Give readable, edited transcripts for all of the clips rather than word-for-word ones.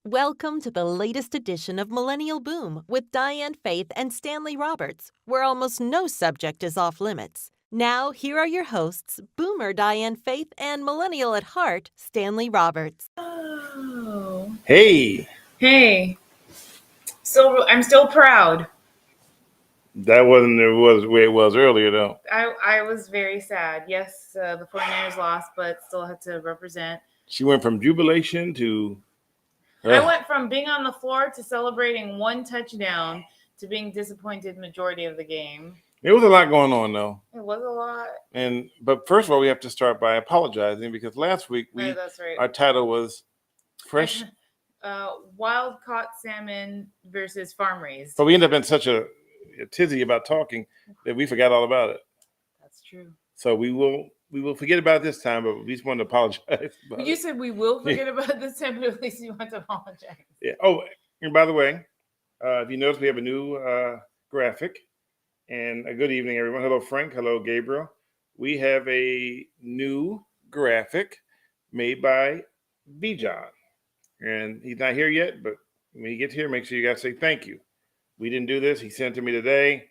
Welcome to the latest edition of Millennial Boom with Diane Faith and Stanley Roberts, where almost no subject is off limits. Now, here are your hosts, Boomer Diane Faith and Millennial at Heart, Stanley Roberts. Oh. Hey. Hey. I'm still proud. That wasn't the way it was earlier, though. I was very sad. Yes, the 49ers lost, but still had to represent. She went from jubilation to... I went from being on the floor to celebrating one touchdown to being disappointed majority of the game. There was a lot going on, though. It was a lot. But first of all, we have to start by apologizing because last week That's right. Our title was Fresh... Wild caught salmon versus farm raised. But we ended up in such a tizzy about talking that we forgot all about it. That's true. So we will forget about it this time, but we just wanted to apologize. You said we will forget about it this time, but at least you want to apologize. Yeah. Oh, and by the way, if you notice, we have a new graphic. And a good evening, everyone. Hello, Frank. Hello, Gabriel. We have a new graphic made by VJON. And he's not here yet, but when he gets here, make sure you guys say thank you. We didn't do this. He sent it to me today.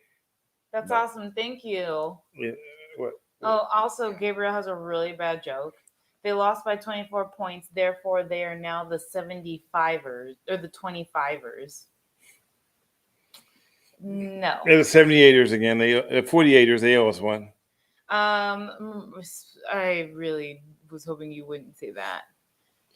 That's awesome. Thank you. Yeah, what? Oh, also, Gabriel has a really bad joke. They lost by 24 points. Therefore, they are now the 75ers or the 25ers. No. They're the 78ers again. They 48ers. They owe us one. I really was hoping you wouldn't say that.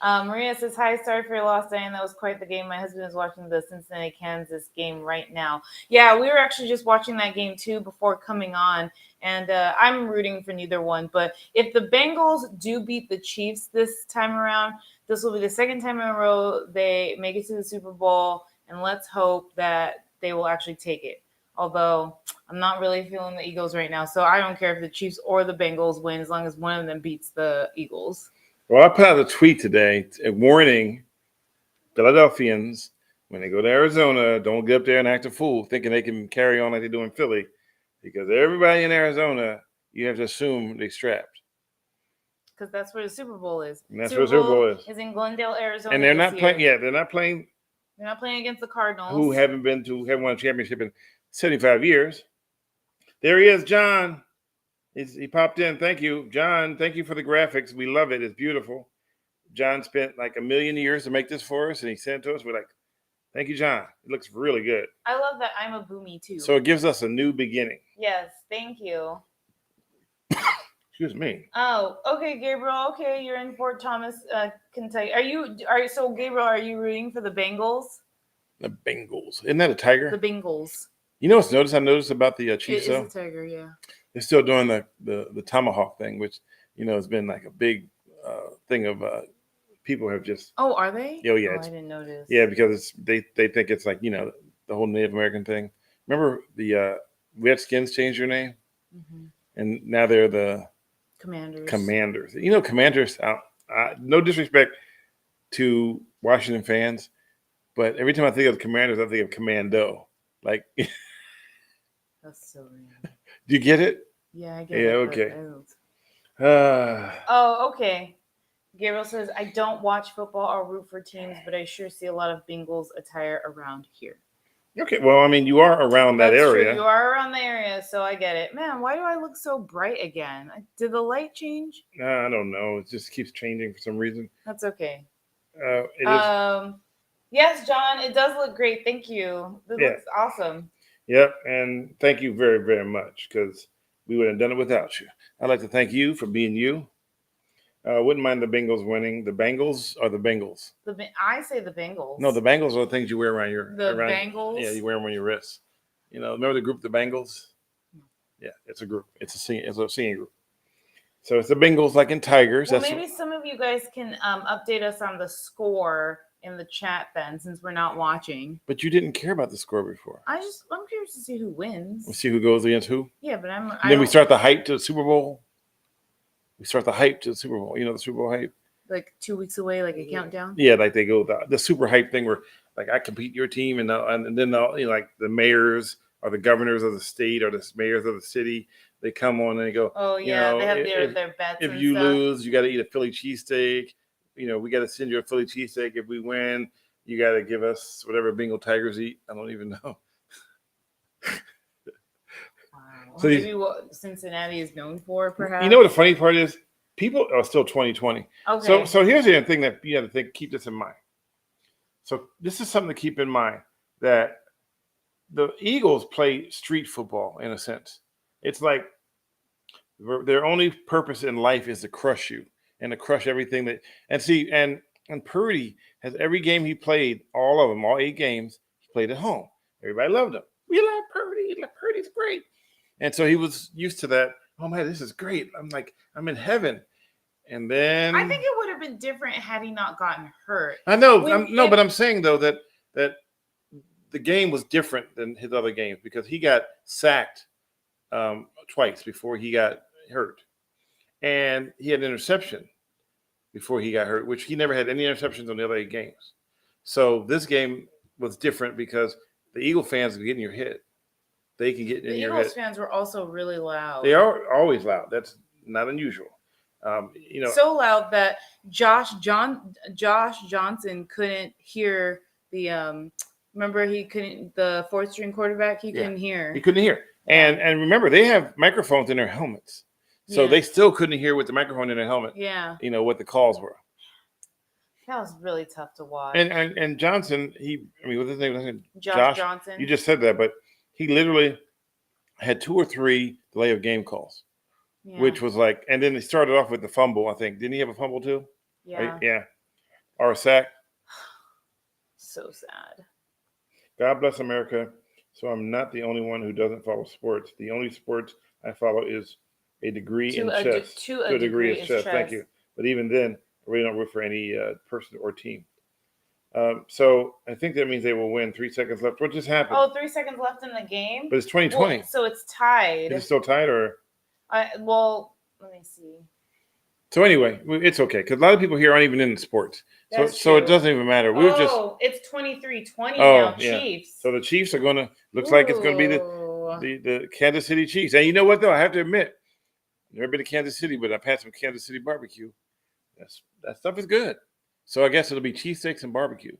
Maria says, hi, sorry for your loss, Diane. That was quite the game. My husband is watching the Cincinnati, Kansas game right now. Yeah, we were actually just watching that game, too, before coming on. And I'm rooting for neither one. But if the Bengals do beat the Chiefs this time around, this will be the second time in a row they make it to the Super Bowl. And let's hope that they will actually take it. Although I'm not really feeling the Eagles right now. So I don't care if the Chiefs or the Bengals win as long as one of them beats the Eagles. Well, I put out a tweet today warning Philadelphians, when they go to Arizona, don't get up there and act a fool thinking they can carry on like they do in Philly. Because everybody in Arizona, you have to assume they're strapped. Because that's where the Super Bowl is. And that's where the Super Bowl is. Is in Glendale, Arizona. And they're not playing. Yeah, they're not playing. They're not playing against the Cardinals, who haven't won a championship in 75 years. There he is, John. He popped in. Thank you, John. Thank you for the graphics. We love it. It's beautiful. John spent like 1 million years to make this for us, and he sent it to us. We're like, thank you, John. It looks really good. I love that I'm a boomy, too. So it gives us a new beginning. Yes, thank you. Excuse me. Oh, okay, Gabriel. Okay, you're in Fort Thomas, Kentucky. So Gabriel, are you rooting for the Bengals? The Bengals. Isn't that a tiger? The Bengals. You know what's I noticed about the Chiefs, though? It is a tiger, yeah. They're still doing the tomahawk thing, which, has been like a big thing of people have just... Oh, are they? Oh, yeah. I didn't notice. Yeah, because they think it's like, the whole Native American thing. Remember the Redskins changed their name? Mm-hmm. And now they're the... Commanders. Commanders. No disrespect to Washington fans, but every time I think of the Commanders, I think of Commando. Like... That's so weird. Do you get it? Yeah, I get it. Yeah, okay. Okay. Gabriel says, I don't watch football or root for teams, but I sure see a lot of Bengals attire around here. Okay, well, I mean, you are around that area. True. You are around the area, so I get it. Man, why do I look so bright again? Did the light change? I don't know. It just keeps changing for some reason. That's okay. It is. Yes, John, it does look great. Thank you. This looks awesome. Yep, and thank you very, very much, because we wouldn't have done it without you. I'd like to thank you for being you. Wouldn't mind the Bengals winning. The Bengals are the Bengals. I say the Bengals. No, the Bengals are the things you wear around your... Bengals? Yeah, you wear them on your wrists. Remember the group, the Bengals? Yeah, it's a group. It's a singing group. So it's the Bengals like in Tigers. Well, maybe some of you guys can update us on the score in the chat then, since we're not watching. But you didn't care about the score before. I'm curious to see who wins. We'll see who goes against who. Yeah, but then we start the hype to the Super Bowl. We start the hype to the Super Bowl. The Super Bowl hype. Like 2 weeks away, like a countdown. Yeah, like they go the super hype thing where like I compete your team, and then like the mayors or the governors of the state or the mayors of the city, they come on and they go. Oh yeah, they have their bets. If you lose, you got to eat a Philly cheesesteak. We got to send you a Philly cheesesteak if we win. you got to give us whatever Bengal Tigers eat. I don't even know. Wow. So Maybe what Cincinnati is known for, perhaps. You know what the funny part is? People are still 2020. Okay. So here's the thing that you have to keep this in mind. So this is something to keep in mind, that the Eagles play street football in a sense. It's like their only purpose in life is to crush you and to crush everything that and Purdy has every game he played, all of them, all 8 games, he played at home. Everybody loved him. We love Purdy. Purdy's great. And so he was used to that. Oh man, this is great. I'm like, I'm in heaven. And then I think it would have been different had he not gotten hurt. I know, but I'm saying though that the game was different than his other games because he got sacked twice before he got hurt, and he had an interception before he got hurt, which he never had any interceptions on the other 8 games. So this game was different because the Eagle fans can get in your head. They can get in your head. The Eagles fans were also really loud. They are always loud. That's not unusual. So loud that Josh Johnson couldn't hear the remember the 4th-string quarterback, couldn't hear. He couldn't hear. And remember, they have microphones in their helmets. So they still couldn't hear with the microphone in their helmet. Yeah. What the calls were. That was really tough to watch. And Johnson, what's his name? Josh Johnson. You just said that, but he literally had 2 or 3 delay of game calls. Yeah. Which was like, and then he started off with the fumble, I think. Didn't he have a fumble too? Yeah. Yeah. Or a sack. So sad. God bless America. So I'm not the only one who doesn't follow sports. The only sports I follow is a degree in chess. To a degree is chess. Thank you. But even then, I really don't root for any person or team. So I think that means they will win. 3 seconds left. What just happened? Oh, 3 seconds left in the game? But it's 2020. Well, so it's tied. Is it still tied or? Well, let me see. So anyway, it's okay because a lot of people here aren't even in sports, so it doesn't even matter. It's 23-20 now, yeah. Chiefs. So the Chiefs are gonna like it's gonna be the Kansas City Chiefs. And you know what though? I have to admit, never been to Kansas City, but I've had some Kansas City barbecue. That stuff is good. So I guess it'll be cheesesteaks and barbecue.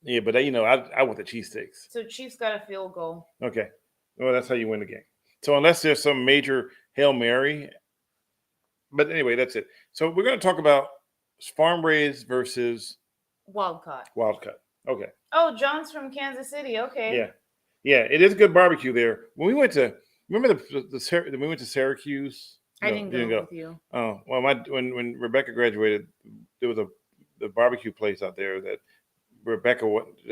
Yeah, but I want the cheesesteaks. So Chiefs got a field goal. Okay, well that's how you win the game. So unless there's some major Hail Mary. But anyway, that's it. So we're going to talk about farm raised versus wild caught. Okay. Oh, John's from Kansas City. Okay. Yeah. It is good barbecue there. When we went to we went to Syracuse. I didn't go with you. Oh well, when Rebecca graduated, there was the barbecue place out there that Rebecca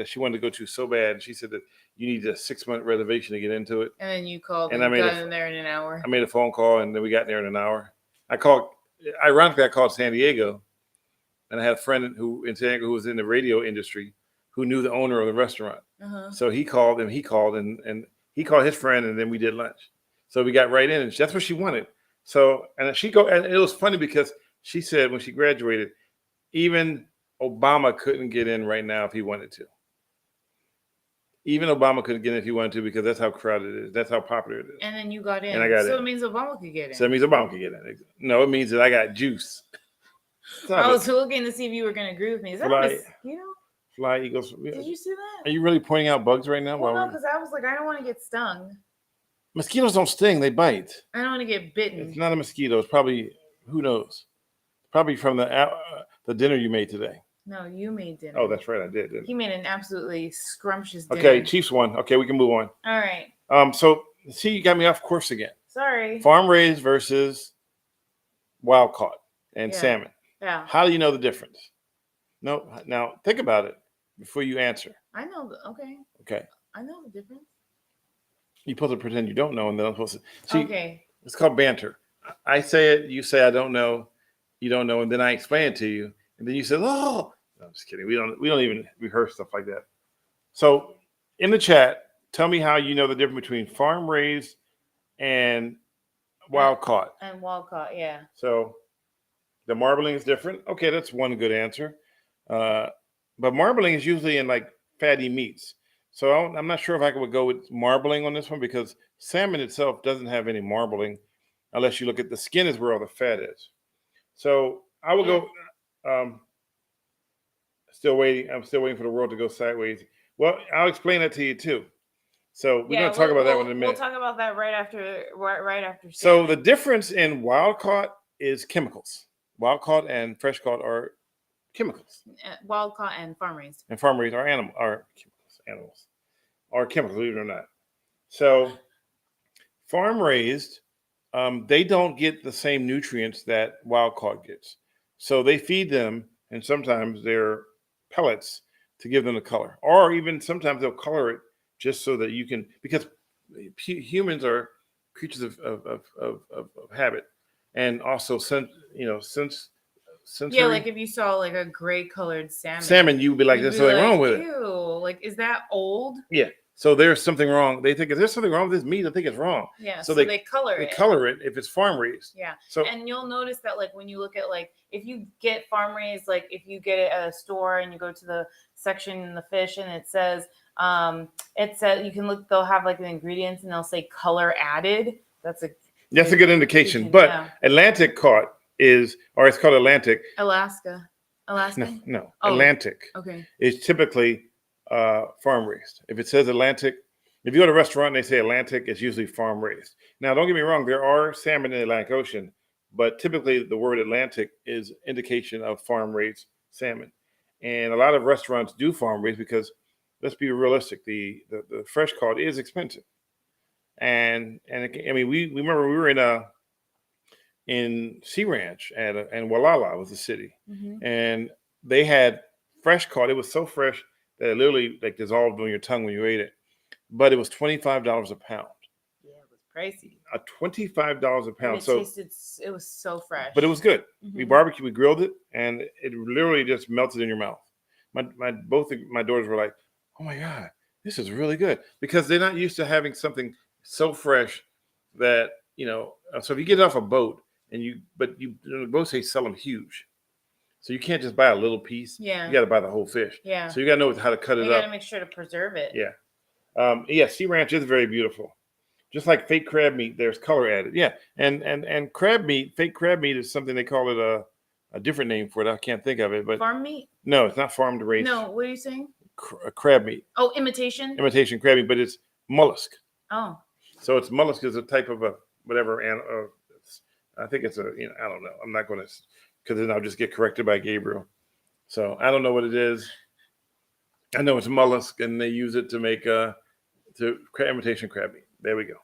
she wanted to go to so bad, and she said that you need a 6-month reservation to get into it. And then you called and got in there in an hour. I made a phone call, and then we got in there in an hour. Ironically, I called San Diego, and I had a friend in San Diego who was in the radio industry who knew the owner of the restaurant. Uh-huh. So he called and he called his friend, and then we did lunch. So we got right in, and that's what she wanted. So, and it was funny because she said when she graduated, even Obama couldn't get in right now if he wanted to. Even Obama couldn't get in if he wanted to because that's how crowded it is. That's how popular it is. And then you got in. And I got in. So it means Obama could get in. So it means Obama could get in. No, it means that I got juice. I was looking to see if you were going to agree with me. Is that a mosquito? Fly eagles. Did you see that? Are you really pointing out bugs right now? Well, no, because I was like, I don't want to get stung. Mosquitoes don't sting. They bite. I don't want to get bitten. It's not a mosquito. It's probably, who knows? Probably from the dinner you made today. No, you made dinner. Oh, that's right. I did. He made an absolutely scrumptious dinner. Okay, Chiefs won. Okay, we can move on. All right. So, see, you got me off course again. Sorry. Farm raised versus wild caught and salmon. Yeah. How do you know the difference? No. Now, think about it before you answer. I know. Okay. I know the difference. You're supposed to pretend you don't know, and then I'm supposed to. See, okay. It's called banter. I say it, you say I don't know, you don't know, and then I explain it to you, and then you say, "Oh." No, I'm just kidding. We don't even rehearse stuff like that. So in the chat, tell me how you know the difference between farm raised and wild caught. And wild caught, yeah. So the marbling is different. Okay, that's one good answer. But marbling is usually in like fatty meats. So I'm not sure if I would go with marbling on this one because salmon itself doesn't have any marbling unless you look at the skin is where all the fat is. So I will go. Still waiting. I'm still waiting for the world to go sideways. Well, I'll explain that to you too. So we're going to talk about that one in a minute. We'll talk about that right after. So the difference in wild caught is chemicals. Wild caught and fresh caught are chemicals. Wild caught and farm raised. And farm raised are animals are chemicals, believe it or not. So farm raised, they don't get the same nutrients that wild caught gets. So they feed them, and sometimes they're pellets to give them the color, or even sometimes they'll color it just so that you can, because humans are creatures of habit, and also sensory. Yeah, like if you saw like a gray colored salmon, you would be like, there's something wrong with it. Ew, like, is that old? Yeah. So there's something wrong. They think, is there something wrong with this meat? I think it's wrong. Yeah. So they color it. They color it if it's farm raised. Yeah. So, and you'll notice that, like, when you look at, like, if you get farm raised, like if you get it at a store and you go to the section in the fish and it says you can look, they'll have like the ingredients and they'll say color added. That's a good indication. But yeah. Atlantic caught it's called Atlantic. Alaska. No. Oh, Atlantic. Okay. Is typically farm raised. If it says Atlantic, if you go to a restaurant and they say Atlantic, it's usually farm raised. Now, don't get me wrong, there are salmon in the Atlantic Ocean, but typically the word Atlantic is indication of farm raised salmon. And a lot of restaurants do farm raised because, let's be realistic, the fresh caught is expensive. And I mean, we remember we were in Sea Ranch and Walala was the city, and they had fresh caught. It was so fresh that it literally like dissolved on your tongue when you ate it. But it was $25 a pound. Yeah, it was pricey. $25 a pound. It was so fresh. But it was good. We barbecued, we grilled it, and it literally just melted in your mouth. Both of my daughters were like, "Oh my God, this is really good," because they're not used to having something so fresh that, so if you get it off a boat but boats, they sell them huge. So you can't just buy a little piece. Yeah. You got to buy the whole fish. Yeah. So you got to know how to cut it up. You got to make sure to preserve it. Yeah. Sea Ranch is very beautiful. Just like fake crab meat, there's color added. Yeah. And crab meat, fake crab meat is something they call it a different name for it. I can't think of it. But farm meat? No, it's not farm to raise. No, what are you saying? Crab meat. Oh, imitation? Imitation crab meat, but it's mollusk. Oh. So it's mollusk is a type of whatever, and I think it's I don't know. I'm not going to, because then I'll just get corrected by Gabriel. So I don't know what it is. I know it's mollusk, and they use it to make imitation crab meat. There we go.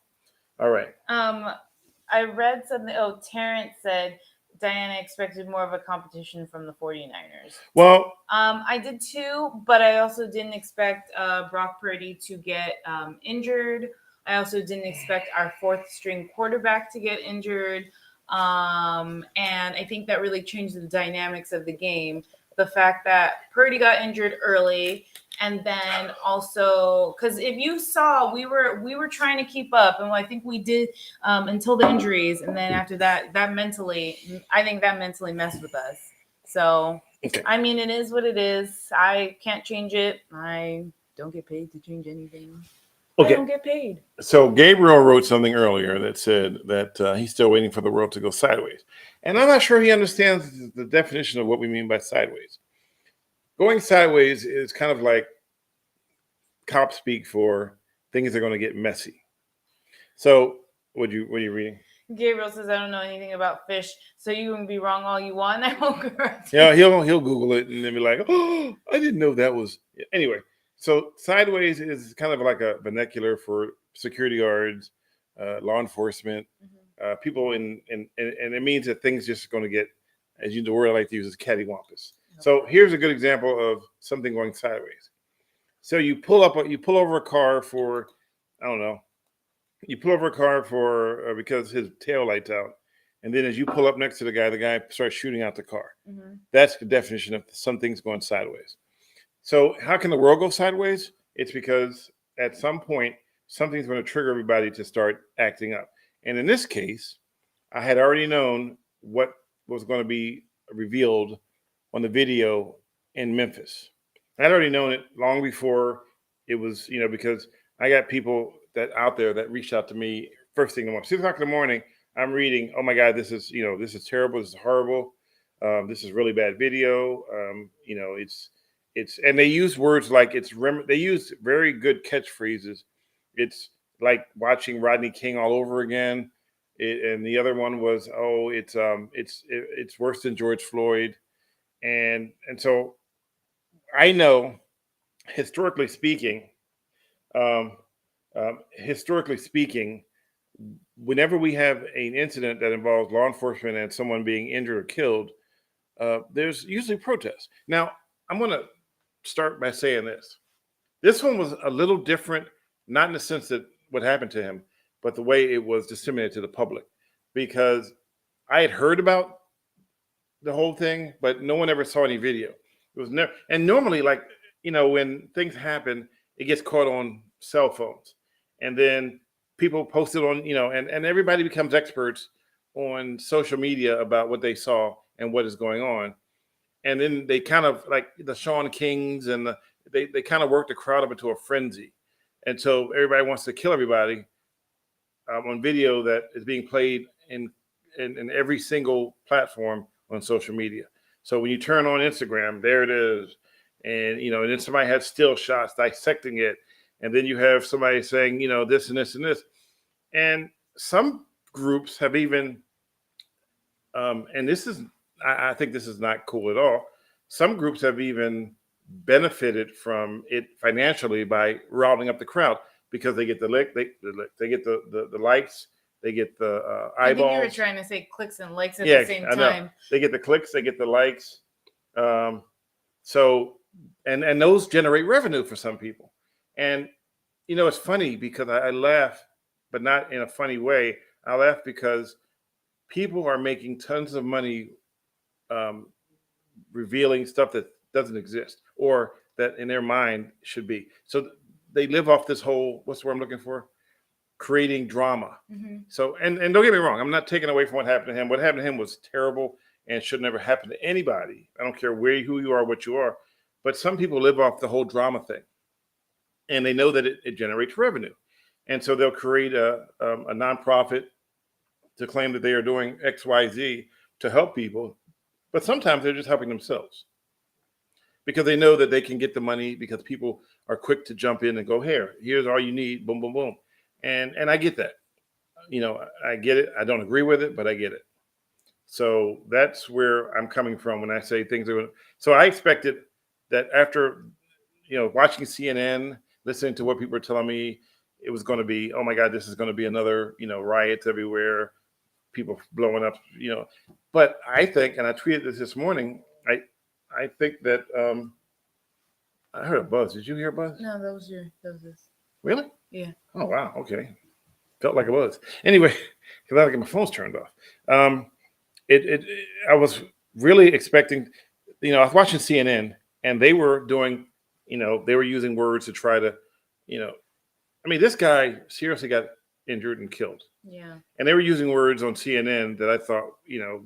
All right. I read something. Oh, Terrence said Diana expected more of a competition from the 49ers. Well, I did too, but I also didn't expect Brock Purdy to get injured. I also didn't expect our fourth string quarterback to get injured. And I think that really changed the dynamics of the game. The fact that Purdy got injured early, and then also because if you saw, we were trying to keep up, and I think we did until the injuries, and then after that, I think that mentally messed with us. So, okay. I mean, it is what it is. I can't change it. I don't get paid to change anything. Okay. I don't get paid. So Gabriel wrote something earlier that said that he's still waiting for the world to go sideways. And I'm not sure he understands the definition of what we mean by sideways. Going sideways is kind of like cop speak for things that are going to get messy. So what are you reading? Gabriel says, I don't know anything about fish, so you can be wrong all you want. I won't correct you. Yeah, he'll Google it and then be like, oh, I didn't know that was. Anyway. So sideways is kind of like a vernacular for security guards, law enforcement, people and it means that things just going to get, the word I like to use is cattywampus. Okay. So here's a good example of something going sideways. So you pull over a car for, I don't know, because his tail light's out. And then as you pull up next to the guy starts shooting out the car. Mm-hmm. That's the definition of something's going sideways. So how can the world go sideways? It's because at some point, something's going to trigger everybody to start acting up. And in this case, I had already known what was going to be revealed on the video in Memphis. I had already known it long before it was, because I got people out there that reached out to me first thing in the morning. 6 o'clock in the morning, I'm reading, oh my God, this is terrible. This is horrible. This is really bad video. and they use words like they use very good catchphrases. It's like watching Rodney King all over again. And the other one was, oh, it's worse than George Floyd. And so I know, historically speaking, um, historically speaking, whenever we have an incident that involves law enforcement and someone being injured or killed, there's usually protests. Now, I'm going to start by saying this. This one was a little different, not in the sense that what happened to him, but the way it was disseminated to the public, because I had heard about the whole thing, but no one ever saw any video. It was never, and normally, like, when things happen, it gets caught on cell phones, and then people post it on, and everybody becomes experts on social media about what they saw and what is going on. And then they kind of, like the Sean Kings and they kind of work the crowd up into a frenzy. And so everybody wants to kill everybody on video that is being played in every single platform on social media. So when you turn on Instagram, there it is. And, and then somebody has still shots dissecting it. And then you have somebody saying, this and this and this. And some groups have even, and this is, I think this is not cool at all. Some groups have even benefited from it financially by routing up the crowd, because they get the get the likes, they get the eyeballs. I think you were trying to say clicks and likes at the same time. They get the clicks, they get the likes. So and those generate revenue for some people. And it's funny because I laugh, but not in a funny way. I laugh because people are making tons of money revealing stuff that doesn't exist, or that in their mind should be. So they live off this whole, what's the word I'm looking for? Creating drama. Mm-hmm. So, and don't get me wrong, I'm not taking away from what happened to him. What happened to him was terrible and should never happen to anybody. I don't care who you are, what you are. But some people live off the whole drama thing, and they know that it generates revenue. And so they'll create a nonprofit to claim that they are doing X, Y, Z to help people. But sometimes they're just helping themselves, because they know that they can get the money, because people are quick to jump in and go, here's all you need, boom, boom, boom. And I get that. I get it. I don't agree with it, but I get it. So that's where I'm coming from when I say things are. So I expected that after, watching CNN, listening to what people were telling me, it was going to be, oh my God, this is going to be another, riots everywhere, people blowing up, But I think, and I tweeted this morning, I think that I heard a buzz. Did you hear a buzz? No, that was this. Really? Yeah. Oh wow. Okay. Felt like it was. Anyway, because I get my phone's turned off. I was really expecting. I was watching CNN, and they were doing. They were using words to try to. I mean, this guy seriously got injured and killed. Yeah. And they were using words on CNN that I thought,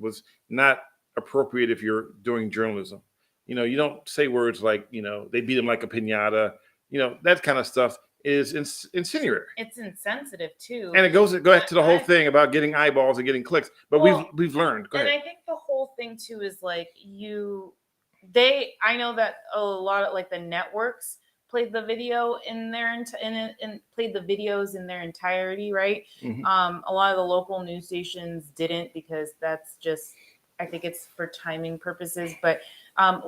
was not appropriate if you're doing journalism. You don't say words like, they beat him like a piñata. That kind of stuff is incendiary. It's insensitive too. And it goes back to the whole thing about getting eyeballs and getting clicks. But we've learned. Go ahead. And I think the whole thing too is like I know that a lot of like the networks played the video in their and played the videos in their entirety, right? Mm-hmm. A lot of the local news stations didn't, because that's just, I think it's for timing purposes. But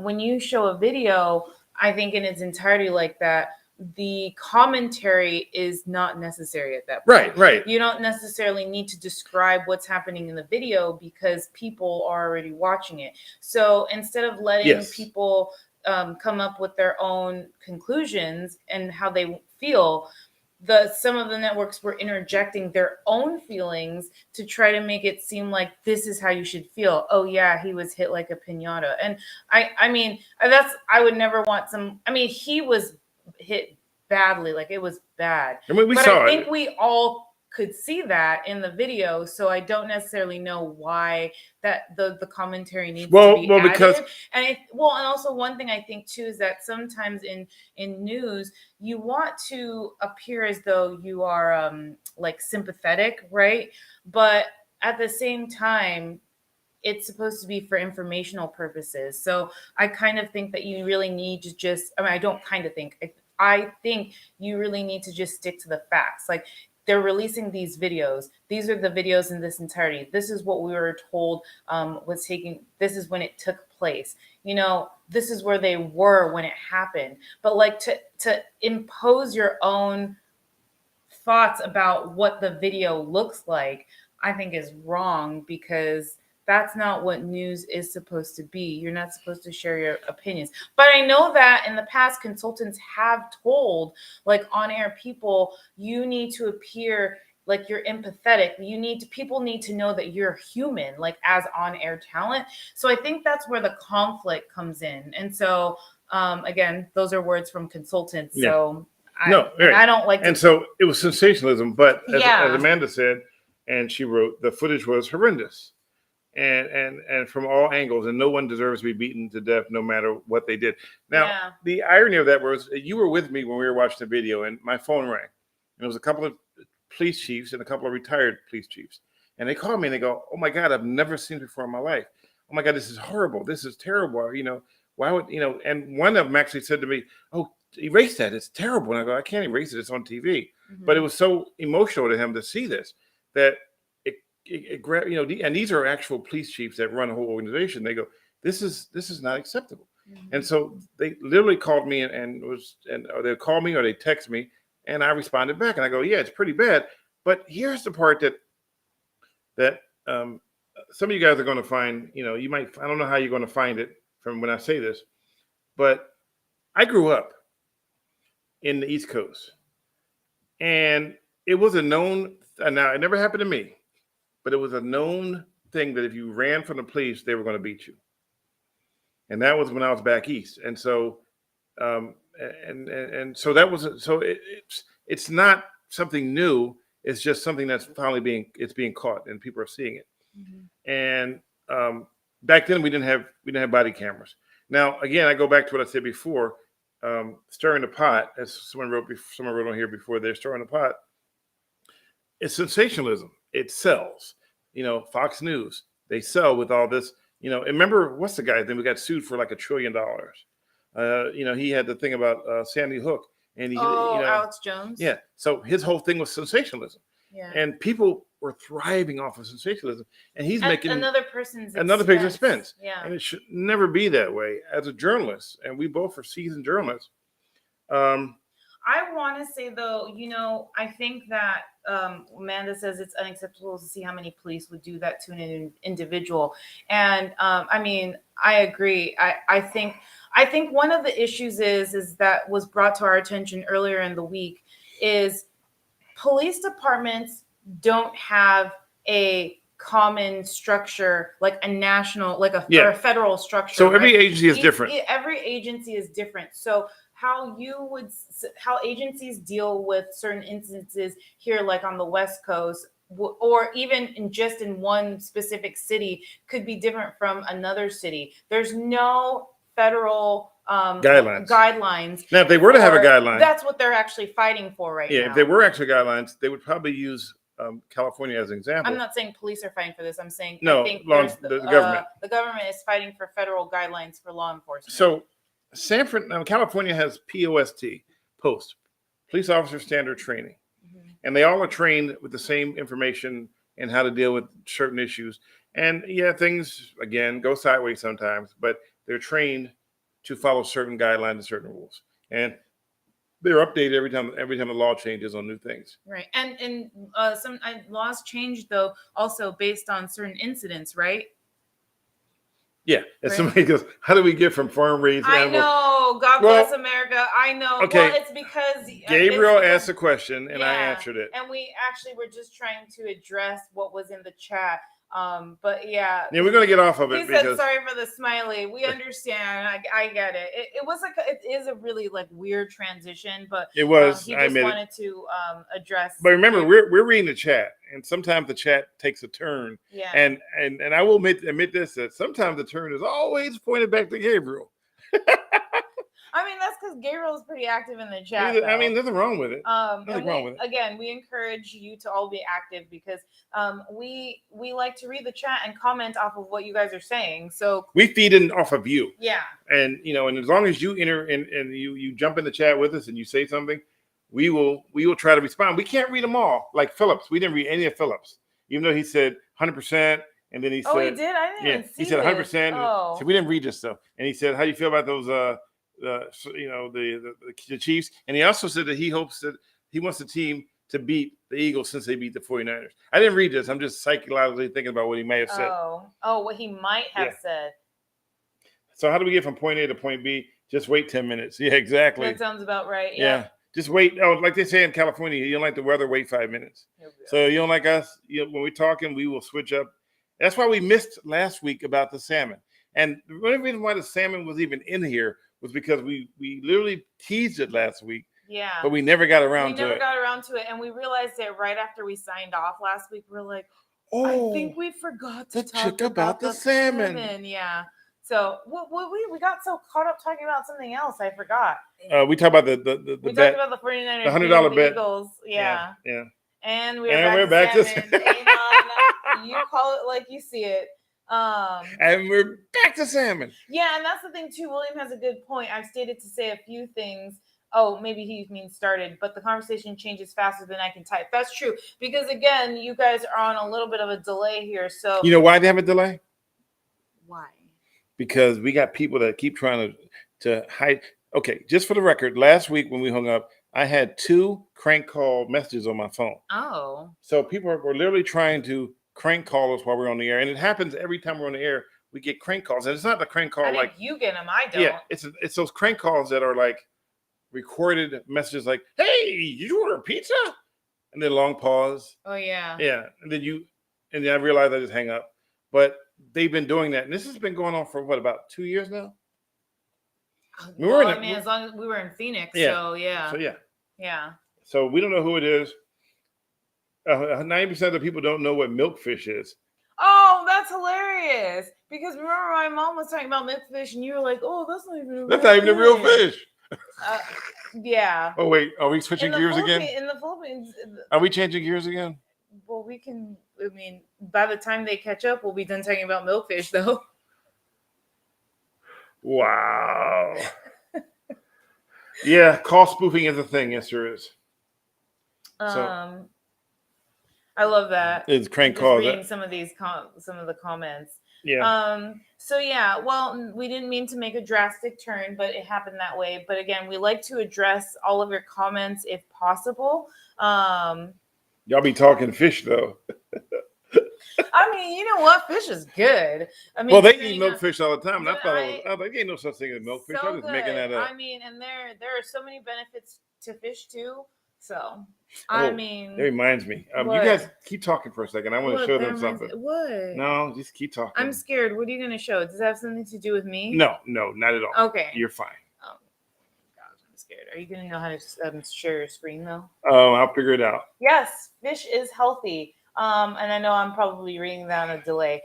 when you show a video, I think in its entirety like that, the commentary is not necessary at that point. Right. You don't necessarily need to describe what's happening in the video, because people are already watching it. So instead of letting people come up with their own conclusions and how they feel, some of the networks were interjecting their own feelings to try to make it seem like this is how you should feel. Oh yeah, he was hit like a piñata. And I mean, I would never want he was hit badly, like it was bad. And we but saw I think we all could see that in the video, so I don't necessarily know why that the commentary needs to be added. Because and also one thing I think too is that sometimes in news you want to appear as though you are like sympathetic, right? But at the same time, it's supposed to be for informational purposes. So I kind of think that you really need to just, I mean, I don't kind of think, I think you really need to just stick to the facts. Like, they're releasing these videos. These are the videos in this entirety. This is what we were told was taking, this is when it took place. You know, this is where they were when it happened. But like to impose your own thoughts about what the video looks like, I think is wrong, because that's not what news is supposed to be. You're not supposed to share your opinions. But I know that in the past, consultants have told, like, on-air people, you need to appear like you're empathetic. People need to know that you're human, like, as on-air talent. So I think that's where the conflict comes in. And so, again, those are words from consultants. Yeah. So Right. I don't like. And so it was sensationalism, but Yeah. as Amanda said, and she wrote, the footage was horrendous. And from all angles, and no one deserves to be beaten to death, no matter what they did. Now, the irony of that was, you were with me when we were watching the video, and my phone rang, and it was a couple of police chiefs and a couple of retired police chiefs, and they called me and they go, "Oh my God, I've never seen it before in my life. Oh my God, this is horrible. This is terrible. You know, why would you know?" And one of them actually said to me, "Oh, erase that. It's terrible." And I go, "I can't erase it. It's on TV." Mhm. But it was so emotional to him to see this that. It grabbed, and these are actual police chiefs that run a whole organization. They go, this is not acceptable. Mhm. And so they literally called me or they call me or they text me, and I responded back and I go, yeah, it's pretty bad. But here's the part that some of you guys are going to find, I don't know how you're going to find it from when I say this, but I grew up in the East Coast, and it was a known, now it never happened to me, but it was a known thing that if you ran from the police, they were going to beat you. And that was when I was back east. And so, and so that was, so it's not something new. It's just something that's finally being caught, and people are seeing it. Mm-hmm. And back then we didn't have body cameras. Now, again, I go back to what I said before, stirring the pot, as someone wrote on here before, they're stirring the pot. It's sensationalism. It sells. Fox News, they sell with all this. And remember, what's the guy's name? We got sued for like $1 trillion. He had the thing about Sandy Hook, and Alex Jones. Yeah. So his whole thing was sensationalism. Yeah. And people were thriving off of sensationalism, and he's making another person's expense. Yeah. And it should never be that way. As a journalist, and we both are seasoned journalists. I want to say, though, I think that Amanda says it's unacceptable to see how many police would do that to an individual. And I mean, I agree. I think one of the issues is that was brought to our attention earlier in the week is police departments don't have a common structure, like a national, like or a federal structure. So every agency is different. Every agency is different. So how agencies deal with certain instances here, like on the West Coast, or even in one specific city, could be different from another city. There's no federal guidelines. Now, if they were to have a guideline, that's what they're actually fighting for right now. Yeah, if they were actually guidelines, they would probably use California as an example. I'm not saying police are fighting for this. I'm saying no, I think the government. The government is fighting for federal guidelines for law enforcement. So California has POST, post, police officer standard training. Mm-hmm. And they all are trained with the same information and how to deal with certain issues. And yeah, things, again, go sideways sometimes, but they're trained to follow certain guidelines and certain rules. And they're updated every time the law changes on new things. Right. And some laws change, though, also based on certain incidents, right? Yeah. And somebody goes, how do we get from farm-raised animals? I know. God bless America. I know. Okay. Well, it's because Gabriel asked a question, and I answered it. And we actually were just trying to address what was in the chat. But yeah. Yeah, we're going to get off of it. He said, sorry for the smiley. We understand. I get it. It was it is a really weird transition, but it was. He just wanted to address. But remember, we're reading the chat, and sometimes the chat takes a turn. Yeah. And I will admit this, that sometimes the turn is always pointed back to Gabriel. I mean, that's because Gabriel is pretty active in the chat. I mean, nothing wrong with it. Nothing wrong with it. Again, we encourage you to all be active because we like to read the chat and comment off of what you guys are saying. So we feed in off of you. Yeah. And and as long as you enter and you jump in the chat with us and you say something, we will try to respond. We can't read them all. Like Phillips, we didn't read any of Phillips, even though he said 100%. And then he said, he did? I didn't even see he said 100%. Oh. So we didn't read this stuff. And he said, how do you feel about those, the Chiefs? And he also said that he hopes that he wants the team to beat the Eagles since they beat the 49ers. I didn't read this. I'm just psychologically thinking about what he may have said. Oh, what he might have said. So how do we get from point A to point B? Just wait 10 minutes. Yeah, exactly. That sounds about right. Yeah. Just wait. Oh, like they say in California, you don't like the weather, wait 5 minutes. So you don't like us, when we're talking, we will switch up. That's why we missed last week about the salmon. And the only reason why the salmon was even in here was because we literally teased it last week. Yeah. But we never got around to it. We never got around to it. And we realized it right after we signed off last week. We're like, I think we forgot to talk about the salmon. Yeah. So we got so caught up talking about something else. I forgot. We talked about the we bet. talked about the 49ers. The $100 bet. Eagles. Yeah. Yeah. And we're back to salmon. You call it like you see it. And we're back to salmon. Yeah, and that's the thing too. William has a good point. I've stated to say a few things. Oh, maybe he means started, but the conversation changes faster than I can type. That's true. Because again, you guys are on a little bit of a delay here. So you know why they have a delay? Why? Because we got people that keep trying to hide. Okay, just for the record, last week when we hung up, I had 2 crank call messages on my phone. Oh. So people were literally trying to crank call us while we're on the air. And it happens every time we're on the air, we get crank calls. And it's not the crank call like you get them, I don't. Yeah, it's those crank calls that are like recorded messages like, hey, did you order pizza? And then long pause. Oh, yeah. Yeah. And then I realized I just hang up. But they've been doing that. And this has been going on for about 2 years now? As long as we were in Phoenix. Yeah. So, yeah. So, yeah. Yeah. So we don't know who it is. 90% of the people don't know what milkfish is. Oh, that's hilarious. Because remember my mom was talking about milkfish and you were like, oh, that's not even a real fish. Yeah. Oh, wait. Are we switching gears again? In the Philippines. Are we changing gears again? Well, we can. I mean, by the time they catch up, we'll be done talking about milkfish, though. Wow. Yeah, call spoofing is a thing. Yes, there is. I love that. It's crank calls. Reading some of these some of the comments. Yeah. So yeah, well, we didn't mean to make a drastic turn, but it happened that way. But again, we like to address all of your comments if possible. Y'all be talking fish though. I mean, you know what? Fish is good. I mean, well, they eat milkfish all the time. And I thought there ain't no such thing as milkfish. So I'm just making that up. I mean, and there are so many benefits to fish too. So I mean, it reminds me. You guys keep talking for a second. I want to show them something. What? No, just keep talking. I'm scared. What are you going to show? Does it have something to do with me? No, not at all. Okay, you're fine. Oh gosh, I'm scared. Are you going to know how to share your screen though? Oh, I'll figure it out. Yes, fish is healthy. And I know I'm probably reading that on a delay.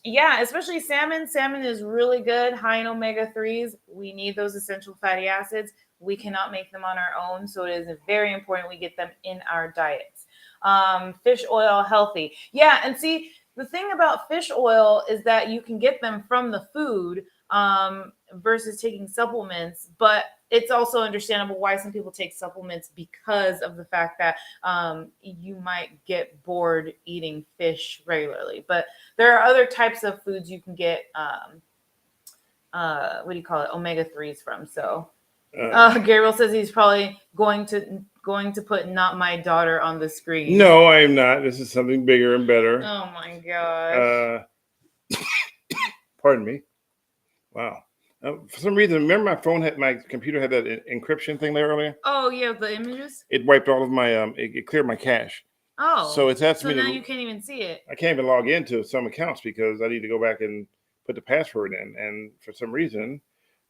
Yeah, especially salmon. Salmon is really good, high in omega-3s. We need those essential fatty acids. We cannot make them on our own, so it is very important we get them in our diets. Fish oil, healthy. Yeah, and see, the thing about fish oil is that you can get them from the food versus taking supplements, but it's also understandable why some people take supplements because of the fact that you might get bored eating fish regularly. But there are other types of foods you can get, what do you call it, omega-3s from. So Gabriel says he's probably going to put "not my daughter" on the screen. No, I am not. This is something bigger and better. Oh my gosh. Pardon me. Wow. For some reason, remember my computer had that encryption thing there earlier? Oh yeah, the images. It wiped all of my it cleared my cache. Oh. So it's asked me now you can't even see it. I can't even log into some accounts because I need to go back and put the password in, and for some reason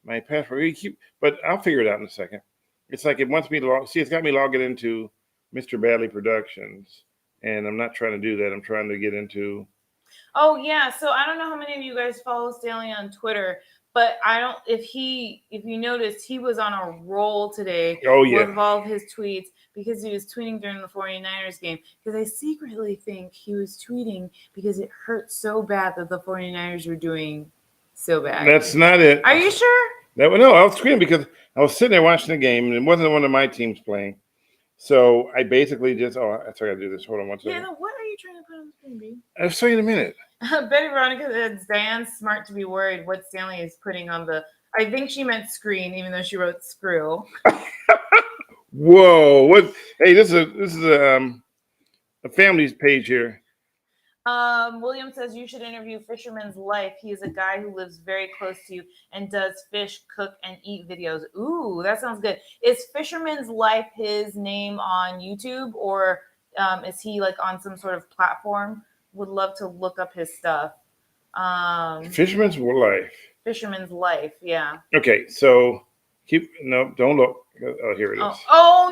my password but I'll figure it out in a second. It's like it wants me to it's got me logging into Mr. Badley Productions, and I'm not trying to do that. I'm trying to get into. Oh yeah, so I don't know how many of you guys follow Stanley on Twitter, But I don't. If you noticed, he was on a roll today with all of his tweets because he was tweeting during the 49ers game. Because I secretly think he was tweeting because it hurt so bad that the 49ers were doing so bad. That's not it. Are you sure? No, I was tweeting because I was sitting there watching the game and it wasn't one of my teams playing. So I basically just that's I gotta do this. Hold on one second. Yeah, what are you trying to put on the screen, B? I'll show you in a minute. Betty Veronica says Diane's smart to be worried what Stanley is putting on the. I think she meant screen, even though she wrote screw. Whoa! What? Hey, this is a family's page here. William says you should interview Fisherman's Life. He is a guy who lives very close to you and does fish, cook, and eat videos. Ooh, that sounds good. Is Fisherman's Life his name on YouTube, or is he like on some sort of platform? Would love to look up his stuff. Fisherman's Life. Fisherman's Life, yeah. Okay, so don't look. Oh, here it is. Oh